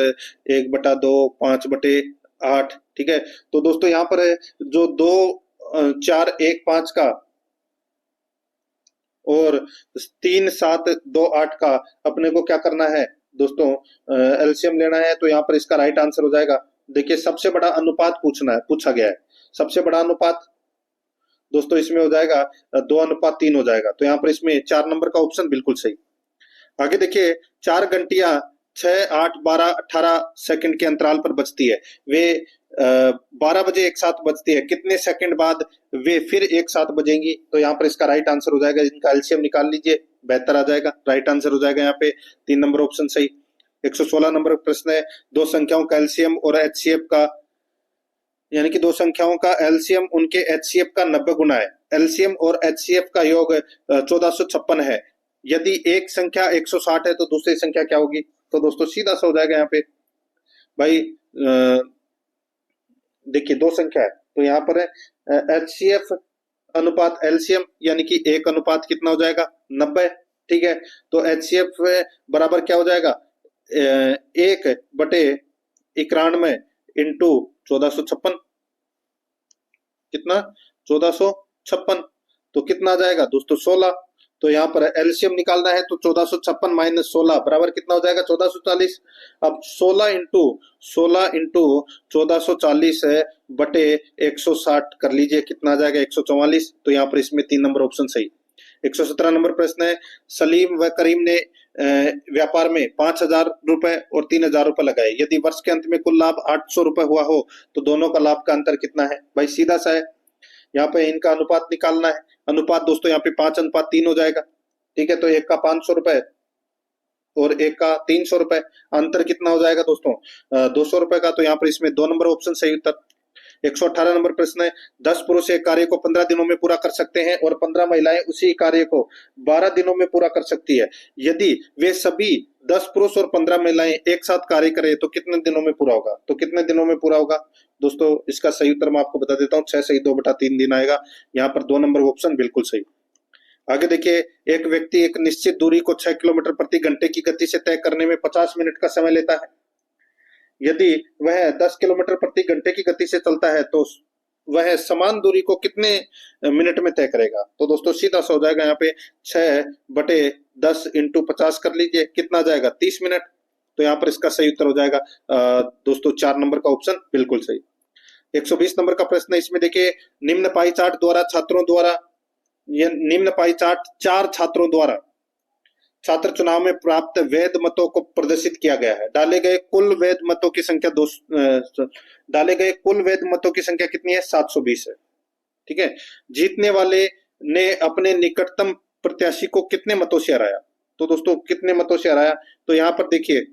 1/2, 5/8। ठीक है, तो दोस्तों यहाँ पर जो 2415 का और 3728 का अपने को क्या करना है दोस्तों, एलसीएम लेना है। तो यहाँ पर इसका राइट आंसर हो जाएगा, देखिए सबसे बड़ा अनुपात पूछा गया है। सबसे बड़ा अनुपात दोस्तों इसमें हो जाएगा 2:3 हो जाएगा। तो यहाँ पर इसमें 4 नंबर का ऑप्शन बिल्कुल सही। आगे देखिए, 4 घंटियां 6, 8, 12, 18 सेकंड के अंतराल पर बजती है। वे 12 बजे एक साथ बजती है, कितने सेकंड बाद वे फिर एक साथ बजेंगी? तो यहाँ पर इसका राइट आंसर हो जाएगा, इनका एलसीएम निकाल लीजिए, बेहतर आ जाएगा। राइट आंसर हो जाएगा यहाँ पे 3 नंबर ऑप्शन सही। 116 नंबर प्रश्न है, दो संख्याओं का एलसीएम और एचसीएफ का, यानी कि दो संख्याओं का एलसीएम उनके एचसीएफ का 90 गुना है। एलसीएम और एचसीएफ का योग 1456 है। यदि एक संख्या 160 है तो दूसरी संख्या क्या होगी? तो दोस्तों सीधा सा हो जाएगा यहाँ पे भाई, देखिए दो संख्या है तो यहाँ पर एचसीएफ अनुपात एलसीएम, यानी कि 1 अनुपात कितना हो जाएगा 90। ठीक है, तो एचसीएफ बराबर क्या हो जाएगा 1/91 इंटू 1456, कितना 1456, तो कितना आ जाएगा दोस्तों 16। तो यहाँ पर एलसीएम निकालना है तो 1456 माइनस 16 बराबर कितना हो जाएगा 1440। अब 16 इंटू 1440 बटे 160 कर लीजिए, कितना आ जाएगा 144। तो यहाँ पर इसमें 3 नंबर ऑप्शन सही। 117 नंबर प्रश्न है, सलीम व करीम ने व्यापार में 5,000 रुपए और 3,000 रुपए लगाए। यदि वर्ष के अंत में कुल लाभ 800 रुपए हुआ हो तो दोनों का लाभ का अंतर कितना है? भाई सीधा सा है, यहाँ पे इनका अनुपात निकालना है। अनुपात दोस्तों यहाँ पे 5:3 हो जाएगा। ठीक है, तो एक का 500 रुपए और एक का 300 रुपए, अंतर कितना हो जाएगा दोस्तों 200 रुपए का। तो यहाँ पर इसमें 2 नंबर ऑप्शन सही उत्तर। 118 नंबर प्रश्न है, 10 पुरुष एक कार्य को 15 दिनों में पूरा कर सकते हैं और 15 महिलाएं उसी कार्य को 12 दिनों में पूरा कर सकती है। यदि वे सभी 10 पुरुष और 15 महिलाएं एक साथ कार्य करें तो कितने दिनों में पूरा होगा? तो कितने दिनों में पूरा होगा दोस्तों, इसका सही उत्तर मैं आपको बता देता हूँ, 6 सही 2/3 दिन आएगा। यहाँ पर 2 नंबर ऑप्शन बिल्कुल सही। आगे देखिए, एक व्यक्ति एक निश्चित दूरी को 6 किलोमीटर प्रति घंटे की गति से तय करने में 50 मिनट का समय लेता है। यदि वह 10 किलोमीटर प्रति घंटे की गति से चलता है तो वह समान दूरी को कितने मिनट में तय करेगा? तो दोस्तों सीधा सा हो जाएगा, यहाँ पे 6/10 इंटू 50 कर लीजिए, कितना जाएगा 30 मिनट। तो यहाँ पर इसका सही उत्तर हो जाएगा दोस्तों 4 नंबर का ऑप्शन बिल्कुल सही। 120 नंबर का प्रश्न है, इसमें देखिए, निम्न पाई चार्ट द्वारा छात्रों द्वारा, यह निम्न पाई चार्ट 4 छात्रों द्वारा छात्र चुनाव में प्राप्त वैध मतों को प्रदर्शित किया गया है। डाले गए कुल वैध मतों की संख्या कितनी है? 720 है। ठीक है, जीतने वाले ने अपने निकटतम प्रत्याशी को कितने मतों से हराया? तो दोस्तों कितने मतों से हराया? तो यहाँ पर देखिए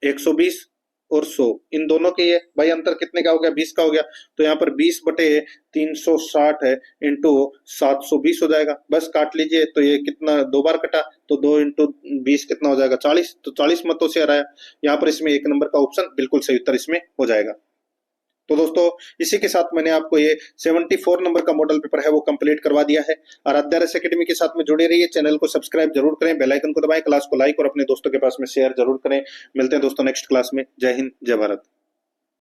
120 और 100 इन दोनों के ये भाई अंतर कितने का हो गया? 20 का हो गया। तो यहाँ पर 20/360 है इंटू 720 हो जाएगा, बस काट लीजिए। तो ये कितना 2 बार कटा, तो 2 इंटू 20 कितना हो जाएगा 40। तो 40 मतों से हराया। यहाँ पर इसमें 1 नंबर का ऑप्शन बिल्कुल सही उत्तर इसमें हो जाएगा। तो दोस्तों इसी के साथ मैंने आपको ये 74 नंबर का मॉडल पेपर है वो कंप्लीट करवा दिया है। आराध्या रस एकेडमी के साथ में जुड़े रहिए, चैनल को सब्सक्राइब जरूर करें, बेल आइकन को दबाएं, क्लास को लाइक और अपने दोस्तों के पास में शेयर जरूर करें। मिलते हैं दोस्तों नेक्स्ट क्लास में। जय हिंद, जय भारत।